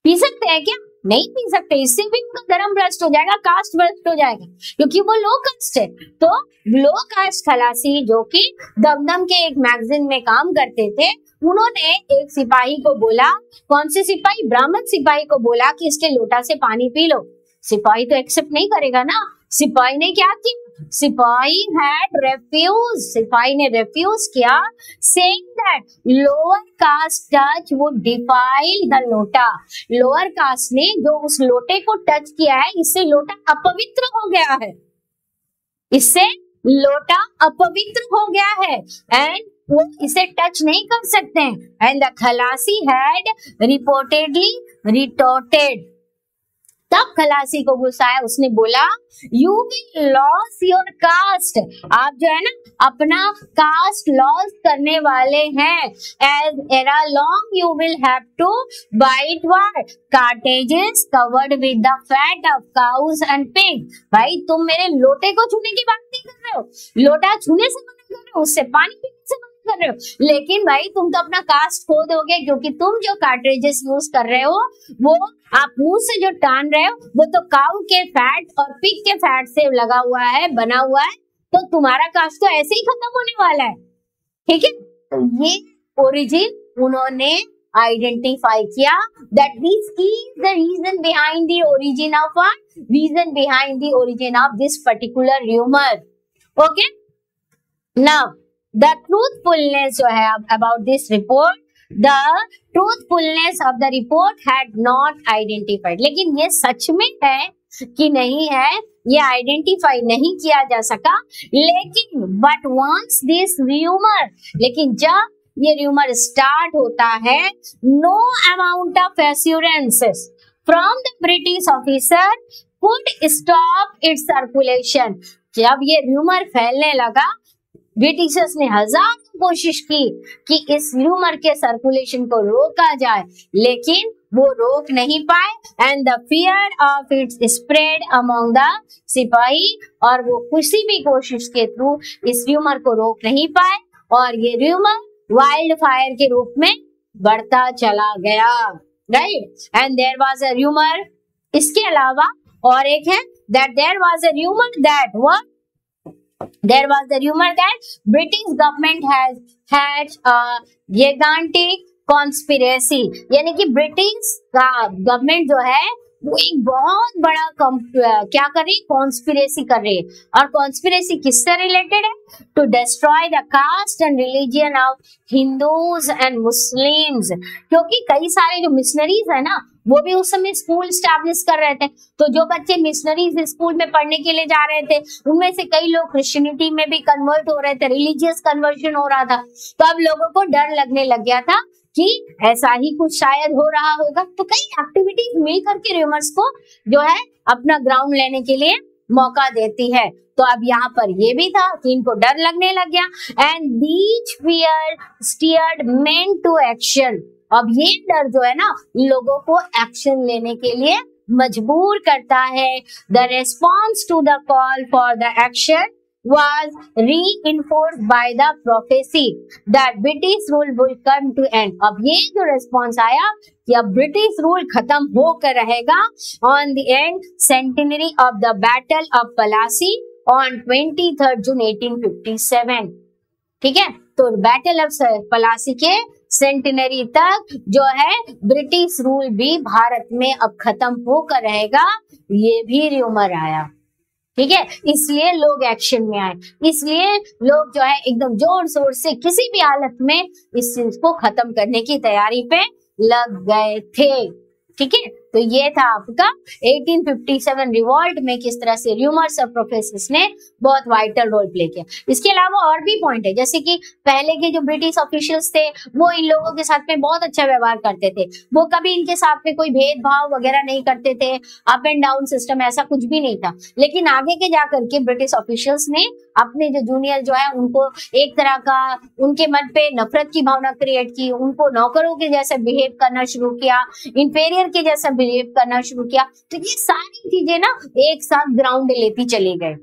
पी सकते हैं क्या, नहीं पी सकते, इससे भी उनका धर्म भ्रष्ट हो जाएगा, कास्ट भ्रष्ट हो जाएगा, क्योंकि वो लो कास्ट है। तो लो कास्ट खलासी जो कि दमदम के एक मैगजीन में काम करते थे, उन्होंने एक सिपाही को बोला, कौन से सिपाही, ब्राह्मण सिपाही को बोला कि इसके लोटा से पानी पी लो। सिपाही तो एक्सेप्ट नहीं करेगा ना, सिपाही ने क्या किया, सिपाही ने रेफ्यूज किया, saying that lower caste touch wood defile the लोटा, लोअर कास्ट ने जो उस लोटे को टच किया है इससे लोटा अपवित्र हो गया है, इससे लोटा अपवित्र हो गया है एंड वो इसे टच नहीं कर सकते हैं। एंड द खलासी हैड रिपोर्टेडली रिटोर्टेड, तब खलासी को गुस्सा आया, उसने बोला you will loss your cast, आप जो है ना अपना कास्ट लॉस करने वाले हैं, as era long you will have to bite what cartridges covered with the fat of cows and pig. भाई तुम मेरे लोटे को छूने की बात नहीं कर रहे हो, लोटा छूने से मना कर रहे हो, उससे पानी पीने से मना कर रहे हो, लेकिन भाई तुम तो अपना कास्ट खो दोगे, क्योंकि तुम जो कार्ट्रिजेस यूज कर रहे हो वो आप मुंह से जो टान रहे हो वो तो काऊ के फैट और पिग के फैट से लगा हुआ है, बना हुआ है, तो तुम्हारा कास्ट तो ऐसे ही खत्म होने वाला है, ठीक है। तो ये ओरिजिन उन्होंने आइडेंटिफाई किया, that this is the reason behind the origin of this particular rumour. Okay, now the truthfulness जो है about this report, the truthfulness of the report had not identified, लेकिन ये सच में है कि नहीं है ये आइडेंटिफाई नहीं किया जा सका, लेकिन बट वंस दिस र्यूमर, लेकिन जब ये र्यूमर स्टार्ट होता है, no amount of assurances from the British officer could stop its circulation. जब ये र्यूमर फैलने लगा, ब्रिटिशर्स ने हजारों कोशिश की कि इस र्यूमर के सर्कुलेशन को रोका जाए, लेकिन वो रोक नहीं पाए and the fear of its spread among the सिपाही, और वो किसी भी कोशिश के थ्रू इस र्यूमर को रोक नहीं पाए और ये र्यूमर वाइल्ड फायर के रूप में बढ़ता चला गया, right. And there was a rumour, इसके अलावा और एक है that there was a rumour that what there was the rumor that British government has had a gigantic conspiracy, यानी कि ब्रिटिश का गवर्नमेंट जो है वो एक बहुत बड़ा क्या कर रही है, कॉन्स्पिरेसी कर रही है, और कॉन्स्पिरेसी किससे रिलेटेड है, to destroy the caste and religion of Hindus and Muslims, क्योंकि कई सारे जो मिशनरीज है ना वो भी उस समय स्कूल स्टैब्लिश कर रहे थे, तो जो बच्चे मिशनरीज स्कूल में पढ़ने के लिए जा रहे थे उनमें से कई लोग क्रिश्चियनिटी में भी कन्वर्ट हो रहे थे, रिलीजियस कन्वर्शन हो रहा था, तो अब लोगों को डर लगने लग गया था कि ऐसा ही कुछ शायद हो रहा होगा, तो कई एक्टिविटीज मिल करके र्यूमर्स को जो है अपना ग्राउंड लेने के लिए मौका देती है। तो अब यहाँ पर ये भी था कि इनको डर लगने लग गया, and these fear steered men to action, अब ये डर जो है ना लोगों को एक्शन लेने के लिए मजबूर करता है। The response to the call for the action was reinforced by the prophecy that British rule will come to end. अब ये जो रेस्पॉन्स आया कि अब ब्रिटिश रूल खत्म होकर रहेगा on the end centenary of the battle of Plassey on 23rd June 1857, ठीक है। तो बैटल ऑफ पलासी के सेंटिनरी तक जो है ब्रिटिश रूल भी भारत में अब खत्म होकर रहेगा, ये भी र्यूमर आया, ठीक है। इसलिए लोग एक्शन में आए, इसलिए लोग जो है एकदम जोर शोर से किसी भी हालत में इस चीज को खत्म करने की तैयारी पे लग गए थे। ठीक है, तो ये था आपका 1857 रिवॉल्ट में किस तरह से रूमर्स और प्रोफेसर्स ने बहुत वाइटल रोल प्ले किया। इसके अलावा और भी पॉइंट है, जैसे कि पहले के जो ब्रिटिश ऑफिशियल्स थे वो इन लोगों के साथ में बहुत अच्छा व्यवहार करते थे, वो कभी इनके साथ में कोई भेदभाव वगैरह नहीं करते थे, अप एंड डाउन सिस्टम ऐसा कुछ भी नहीं था। लेकिन आगे के जाकर के ब्रिटिश ऑफिशियल्स ने अपने जो जूनियर जो है उनको एक तरह का उनके मन पे नफरत की भावना क्रिएट की, उनको नौकरों के जैसे बिहेव करना शुरू किया, इंफीरियर के जैसा बिहेव करना शुरू किया। तो ये सारी चीजें ना एक साथ ग्राउंड लेती चली गए।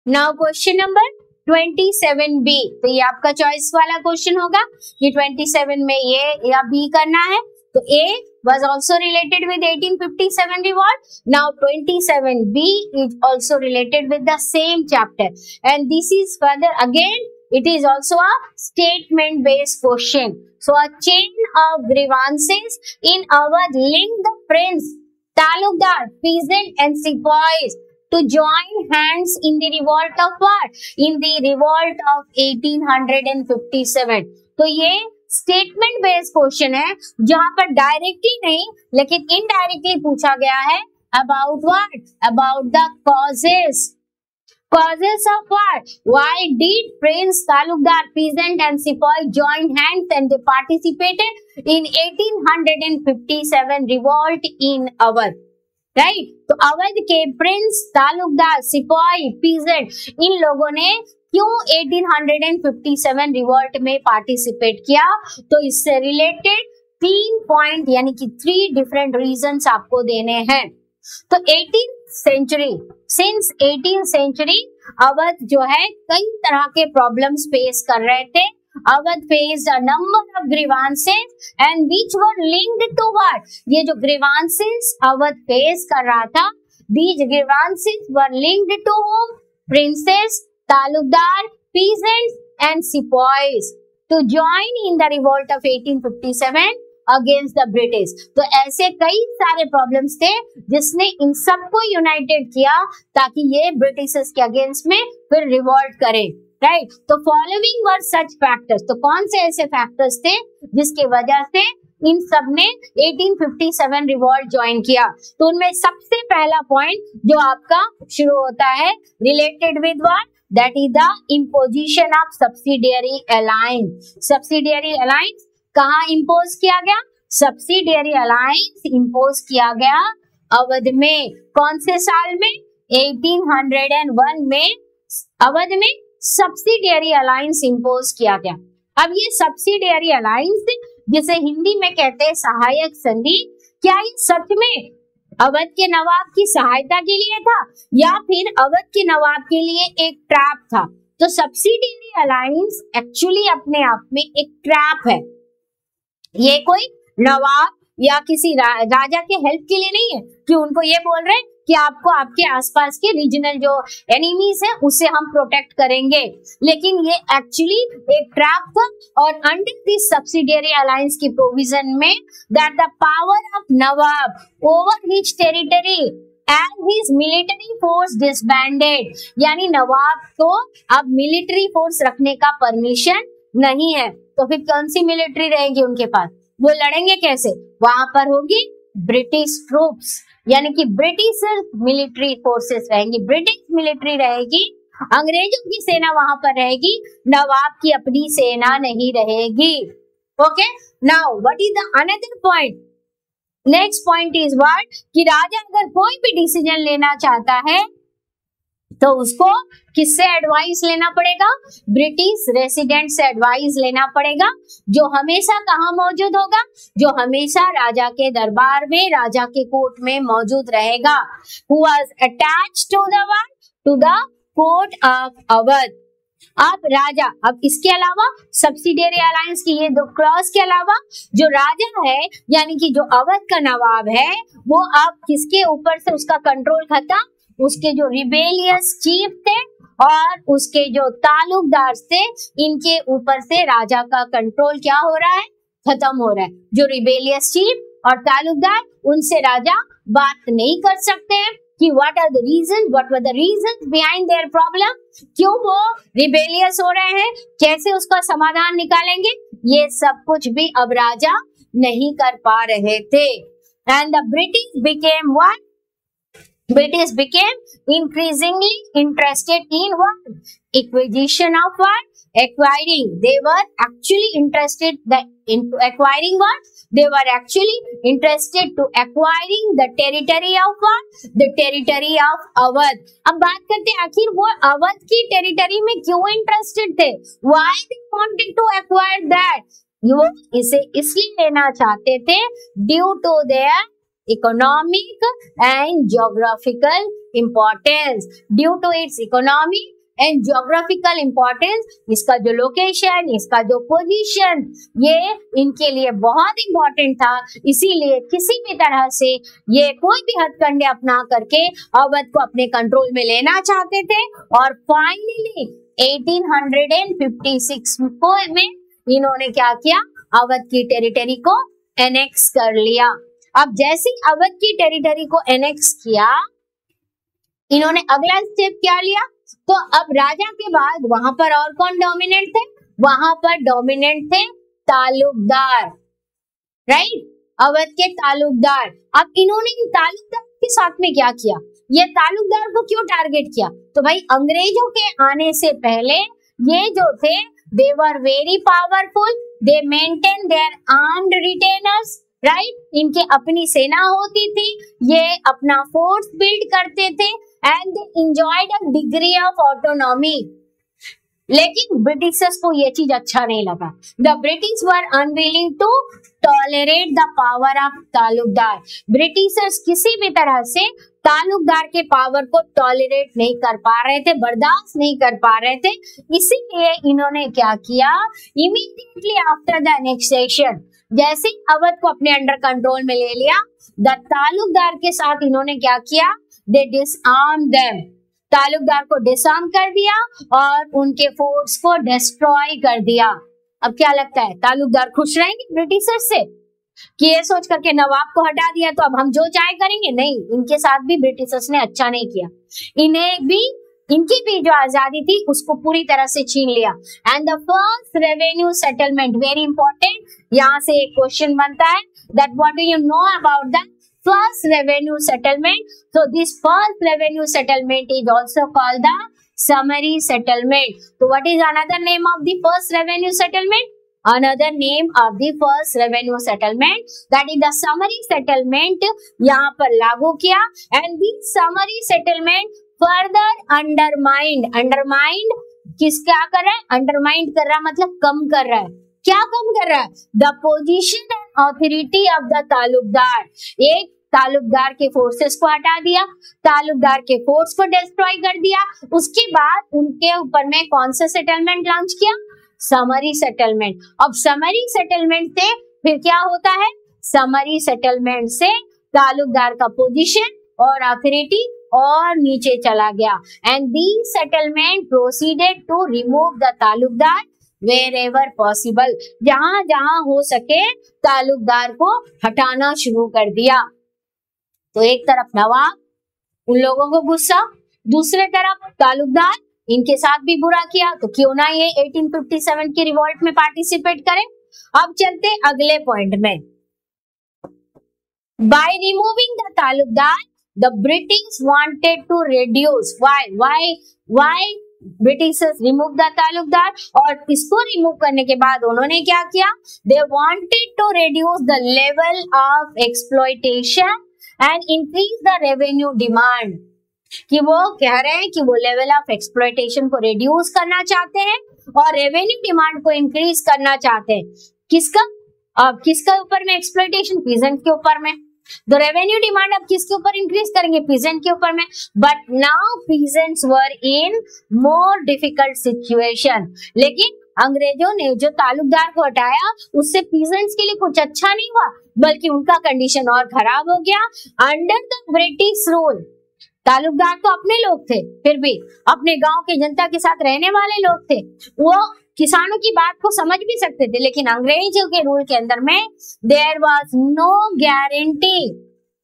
नाउ क्वेश्चन नंबर 27B, तो ये आपका चॉइस वाला क्वेश्चन होगा कि 27 में ये या बी करना है। तो A was also related with 1857 revolt. Now 27B is also related with the same chapter, and this is further again it is also a statement based question. So a chain of grievances in Awadh linked the prince, talukdar, peasant and sepoys to join hands in the revolt of what? In the revolt of 1857. तो ये statement based question है जहां पर directly नहीं लेकिन indirectly पूछा गया है about what? About the causes. Causes of what? Why did Prince, Talukdar, peasant and sepoy join hands and they participated in 1857 revolt in Awadh? Right? तो अवध के प्रिंस, तालुकदार, सिपाही, पीजेंट इन लोगों ने क्यों 1857 रिवॉल्ट में पार्टिसिपेट किया? तो इससे रिलेटेड 3 पॉइंट यानी कि 3 डिफरेंट रीजंस आपको देने हैं। तो 18th century, since 18th century Awadh जो है कई तरह के प्रॉब्लम्स फेस कर रहे थे। Awadh faced a number of grievances and which were linked to what? ये जो ग्रीवांसेस अवध फेस कर रहा था, these grievances were linked to whom? Princes, taluqdar, peasants and sepoys to join in the revolt of 1857 against the British. तो ऐसे कई सारे problems थे जिसने इन सबको यूनाइटेड किया ताकि ये ब्रिटिशर्स के अगेंस्ट में फिर रिवॉल्ट करें। राइट, तो फॉलोइंग वर सच फैक्टर्स। तो कौन से ऐसे फैक्टर्स थे जिसके वजह से इन सब ने 1857 रिवॉल्ट ज्वाइन किया? तो उनमें सबसे पहला पॉइंट जो आपका शुरू होता है related with what? That is the imposition of subsidiary alliance. Subsidiary alliance कहाँ इम्पोज किया गया? Subsidiary alliance इम्पोज किया गया अवध में। कौन से साल में? 1801 में अवध में सब्सिडियरी अलायंस इम्पोज किया गया। अब ये सब्सिडियरी अलायंस जिसे हिंदी में कहते हैं सहायक संधि, क्या ये सच में अवध के नवाब की सहायता के लिए था या फिर अवध के नवाब के लिए एक ट्रैप था? तो सब्सिडियरी अलायंस एक्चुअली अपने आप में एक ट्रैप है। ये कोई नवाब या किसी राजा के हेल्प के लिए नहीं है कि उनको ये बोल रहे हैं कि आपको आपके आसपास के रीजनल जो एनिमीज है उससे हम प्रोटेक्ट करेंगे, लेकिन ये एक्चुअली एक ट्रैप था। और अंडर दिस सब्सिडियरी अलायंस की प्रोविजन में that the power of Nawab over his territory and his military force disbanded, यानी नवाब को अब मिलिट्री फोर्स रखने का परमिशन नहीं है। तो फिर कौन सी मिलिट्री रहेगी उनके पास? वो लड़ेंगे कैसे? वहां पर होगी ब्रिटिश ट्रूप्स, यानी कि ब्रिटिश मिलिट्री फोर्सेस रहेंगी, ब्रिटिश मिलिट्री रहेगी, अंग्रेजों की सेना वहां पर रहेगी, नवाब की अपनी सेना नहीं रहेगी। Okay, now what is the another point? Next point is what? कि राजा अगर कोई भी डिसीजन लेना चाहता है तो उसको किससे एडवाइस लेना पड़ेगा? ब्रिटिश रेसिडेंट से एडवाइस लेना पड़ेगा, जो हमेशा कहाँ मौजूद होगा? जो हमेशा राजा के दरबार में, राजा के कोर्ट में मौजूद रहेगा। Who was attached to the what? To the court of Awadh. अब राजा, अब इसके अलावा सब्सिडियरी अलायंस की ये 2 क्लॉज के अलावा जो राजा है यानी कि जो अवध का नवाब है वो अब किसके ऊपर से उसका कंट्रोल खत्म? उसके जो रिबेलियस चीफ थे और उसके जो तालुकदार थे, इनके ऊपर से राजा का कंट्रोल क्या हो रहा है? खत्म हो रहा है। जो रिबेलियस चीफ और तालुकदार, उनसे राजा बात नहीं कर सकते हैं कि what are the reason, what were the reasons behind their problem, क्यों वो रिबेलियस हो रहे हैं, कैसे उसका समाधान निकालेंगे, ये सब कुछ भी अब राजा नहीं कर पा रहे थे। And the British became what? British became increasingly interested in what? Acquisition of what? Acquiring. They were actually interested in acquiring what? They were actually interested to acquiring the territory of what? The territory of Awadh. अब बात करते हैं आखिर वो अवध की territory में क्यों interested थे? Why they wanted to acquire that? वो इसे इसलिए लेना चाहते थे due to their economic and geographical importance. Due to its economic and geographical importance, इसका जो लोकेशन, इसका जो पोजीशन, ये इनके लिए बहुत इंपॉर्टेंट था। इसीलिए किसी भी तरह से ये कोई भी हथकंडे अपना करके अवध को अपने कंट्रोल में लेना चाहते थे। और फाइनली 1856 में इन्होंने क्या किया? अवध की टेरिटरी को एनेक्स कर लिया। अब जैसे अवध की टेरिटरी को एनेक्स किया, इन्होंने अगला स्टेप क्या लिया? तो अब राजा के बाद वहां पर और कौन डोमिनेंट थे? वहां पर डोमिनेंट थे तालुकदार, राइट? अवध के तालुकदार। अब इन्होंने इन तालुकदार के साथ में क्या किया? ये तालुकदार को क्यों टारगेट किया? तो भाई अंग्रेजों के आने से पहले ये जो थे, they were very powerful, they maintain their armed retainers, right? इनके अपनी सेना होती थी, ये अपना फोर्स बिल्ड करते थे and they enjoyed a degree of autonomy. लेकिन ब्रिटिशर्स को ये चीज अच्छा नहीं लगा। The British were unwilling to tolerate the power of taluqdar. Britishers किसी भी तरह से तालुकदार के पावर को टॉलरेट नहीं कर पा रहे थे, बर्दाश्त नहीं कर पा रहे थे। इसीलिए इन्होंने क्या किया? इमीडिएटली आफ्टर द एनेक्सेशन, जैसे अवध को अपने अंडर कंट्रोल में ले लिया, द तालुकदार के साथ इन्होंने क्या किया? दे डिसआर्म देम। तालुकदार को डिसआर्म कर दिया और उनके फोर्स को डिस्ट्रॉय कर दिया। अब क्या लगता है, तालुकदार खुश रहेंगे ब्रिटिशर्स से कि ये सोच करके नवाब को हटा दिया तो अब हम जो चाहे करेंगे? नहीं, इनके साथ भी ब्रिटिशर्स ने अच्छा नहीं किया। इन्हें भी, इनकी भी जो आजादी थी उसको पूरी तरह से छीन लिया। And the first revenue settlement, very important, यहाँ से एक क्वेश्चन बनता है that what do you know about the first revenue settlement? So this first revenue settlement is also called the summary settlement. So what is another name of the first revenue settlement? Another name of the first revenue settlement, that is the summary settlement, यहाँ पर लागू किया। And this summary settlement further undermined किस क्या कर रहा है? undermined कर रहा है मतलब कम कर रहा है। क्या कम कर रहा है? The position and authority of the Talukdar. एक तालुकदार के फोर्सेस को हटा दिया, तालुकदार के फोर्स को डिस्ट्रॉय कर दिया। उसके बाद उनके ऊपर में कौन सा सेटलमेंट लॉन्च किया? Summary settlement. अब समरी सेटलमेंट से फिर क्या होता है? समरी सेटलमेंट से तालुकदार का पोजीशन और अथॉरिटी और नीचे चला गया। And this settlement proceeded to remove the taluqdar wherever possible, जहां जहां हो सके तालुकदार को हटाना शुरू कर दिया। तो एक तरफ नवाब, उन लोगों को गुस्सा, दूसरे तरफ तालुकदार, इनके साथ भी बुरा किया, तो क्यों ना ये 1857 की रिवॉल्ट में पार्टिसिपेट करें। अब चलते अगले पॉइंट में। By removing the taluqdar, the British wanted to reduce, why Britishers remove the taluqdar, और इसको रिमूव करने के बाद उन्होंने क्या किया? They wanted to reduce the level of exploitation and increase the revenue demand. कि वो कह रहे हैं कि वो लेवल ऑफ एक्सप्लॉयटेशन को रिड्यूस करना चाहते हैं और रेवेन्यू डिमांड को इंक्रीज करना चाहते हैं। किसका? अब किसके ऊपर में एक्सप्लॉयटेशन? पीजेंट के ऊपर में। तो रेवेन्यू डिमांड अब किसके ऊपर इंक्रीज करेंगे? पीजेंट के ऊपर में। But now peasants were in more difficult situation. लेकिन अंग्रेजों ने जो तालुकदार को हटाया उससे पीजेंट्स के लिए कुछ अच्छा नहीं हुआ, बल्कि उनका कंडीशन और खराब हो गया। Under the British rule, Talukdar तो अपने लोग थे, फिर भी अपने गांव के जनता के साथ रहने वाले लोग थे, वो किसानों की बात को समझ भी सकते थे। लेकिन अंग्रेजों के रूल के अंदर में देयर वाज नो गारंटी,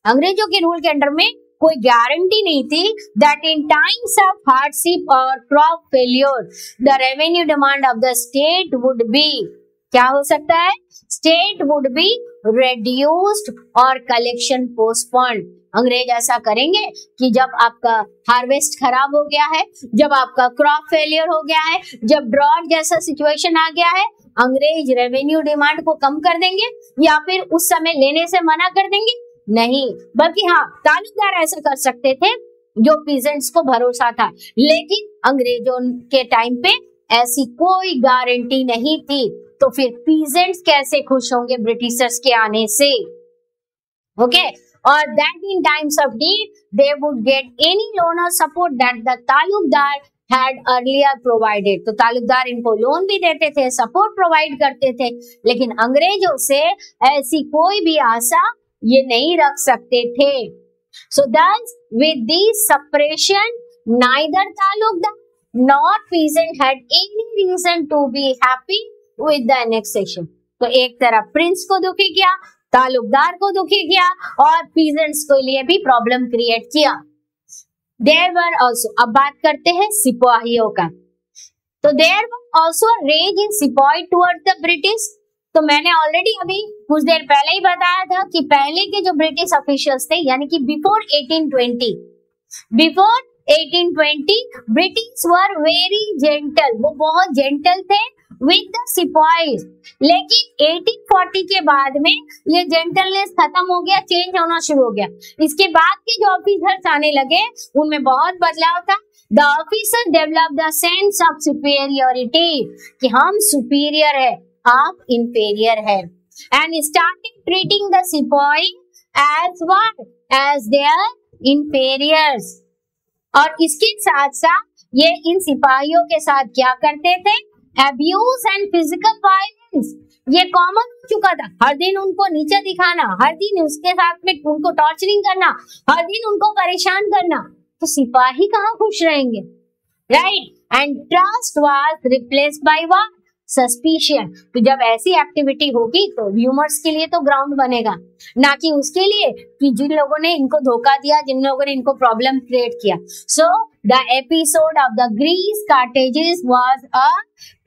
अंग्रेजों के रूल के अंदर में कोई गारंटी नहीं थी that in times of hardship और crop failure the revenue demand of the state would be, क्या हो सकता है? स्टेट वुड बी reduced और collection postponed। अंग्रेज ऐसा करेंगे कि जब आपका हार्वेस्ट खराब हो गया है, जब आपका क्रॉप फेलियर हो गया है, जब ड्रॉट जैसा सिचुएशन आ गया है, अंग्रेज रेवेन्यू डिमांड को कम कर देंगे या फिर उस समय लेने से मना कर देंगे? नहीं, बल्कि हाँ, तालुकदार ऐसा कर सकते थे जो पीजेंट्स को भरोसा था, लेकिन अंग्रेजों के टाइम पे ऐसी कोई गारंटी नहीं थी। तो फिर पीजेंट्स कैसे खुश होंगे ब्रिटिशर्स के आने से? ओके, और that in times of need they would get any loan or support that the Talukdar had earlier provided। तो तालुकदार इनको लोन भी देते थे, सपोर्ट प्रोवाइड करते थे, लेकिन अंग्रेजों से ऐसी कोई भी आशा ये नहीं रख सकते थे। So thus with this separation neither Talukdar nor peasant had any reason to be happy with the annexation। तो एक तरफ प्रिंस को दुखी किया, तालुकदार को दुखी किया और पीजेंट्स के लिए भी प्रॉब्लम क्रिएट किया। There were also, अब बात करते हैं सिपाहियों का। तो there were also a rage in सिपाही towards the British। तो मैंने ऑलरेडी अभी कुछ देर पहले ही बताया था कि पहले के जो ब्रिटिश ऑफिशियल्स थे, यानी कि before 1820 British were very gentle, वो बहुत जेंटल थे विद द सिपाहीज। लेकिन 1840 के बाद में ये जेंटलनेस खत्म हो गया, चेंज होना शुरू हो गया। इसके बाद के जो ऑफिसर्स आने लगे उनमें बहुत बदलाव था। The officer develop the sense of superiority, कि हम सुपीरियर है, आप इंफीरियर है, एंड स्टार्टेड ट्रीटिंग द सिपाही एज व्हाट, एज देयर इंफीरियर्स। और इसके साथ साथ ये इन सिपाहियों के साथ क्या करते थे? अब्यूज एंड फिजिकल वायलेंस, ये कॉमन हो चुका था। हर दिन उनको नीचे दिखाना, हर दिन उसके साथ में उनको टॉर्चरिंग करना, हर दिन उनको परेशान करना। तो सिपाही कहाँ खुश रहेंगे, right? And trust was replaced by what, suspicion. तो जब ऐसी एक्टिविटी होगी तो र्यूमर्स के लिए तो ग्राउंड बनेगा, ना कि उसके लिए कि जिन लोगों ने इनको धोखा दिया, जिन लोगों ने इनको प्रॉब्लम क्रिएट किया। So the episode of the grease cartridges was a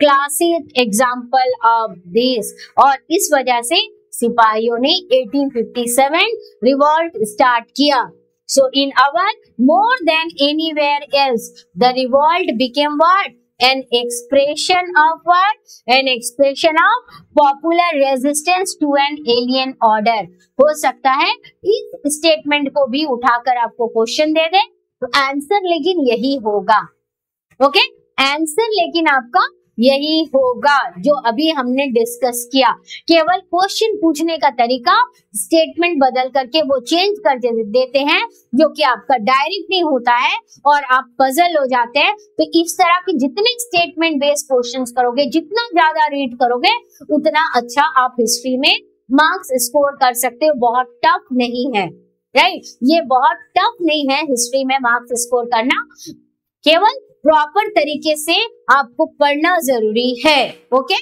classic example of this. और इस वजह से सिपाहियों ने 1857 रिवॉल्ट स्टार्ट किया। So in Awadh more than anywhere else the revolt became what, an expression of what? An expression of popular resistance to an alien order। हो सकता है इस स्टेटमेंट को भी उठाकर आपको क्वेश्चन दे दे, तो आंसर लेकिन यही होगा। ओके, आंसर लेकिन आपका यही होगा जो अभी हमने डिस्कस किया। केवल क्वेश्चन पूछने का तरीका स्टेटमेंट बदल करके वो चेंज कर देते हैं, जो कि आपका डायरेक्ट नहीं होता है और आप पजल हो जाते हैं। तो इस तरह के जितने स्टेटमेंट बेस्ड क्वेश्चंस करोगे, जितना ज्यादा रीड करोगे, उतना अच्छा आप हिस्ट्री में मार्क्स स्कोर कर सकते हो। बहुत टफ नहीं है, राइट? ये बहुत टफ नहीं है हिस्ट्री में मार्क्स स्कोर करना, केवल प्रॉपर तरीके से आपको पढ़ना जरूरी है। ओके,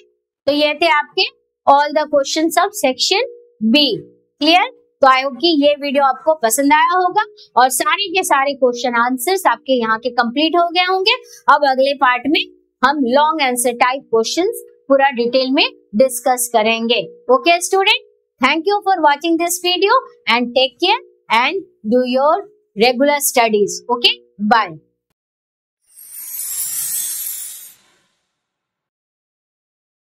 तो ये थे आपके all the questions of section B. Clear? तो आई होप कि ये वीडियो आपको पसंद आया होगा और सारे के सारे क्वेश्चन आंसर्स आपके यहाँ के कंप्लीट हो गए होंगे। अब अगले पार्ट में हम लॉन्ग आंसर टाइप क्वेश्चंस पूरा डिटेल में डिस्कस करेंगे। Okay student, thank you for watching this video and take care and do your regular studies. Okay, bye.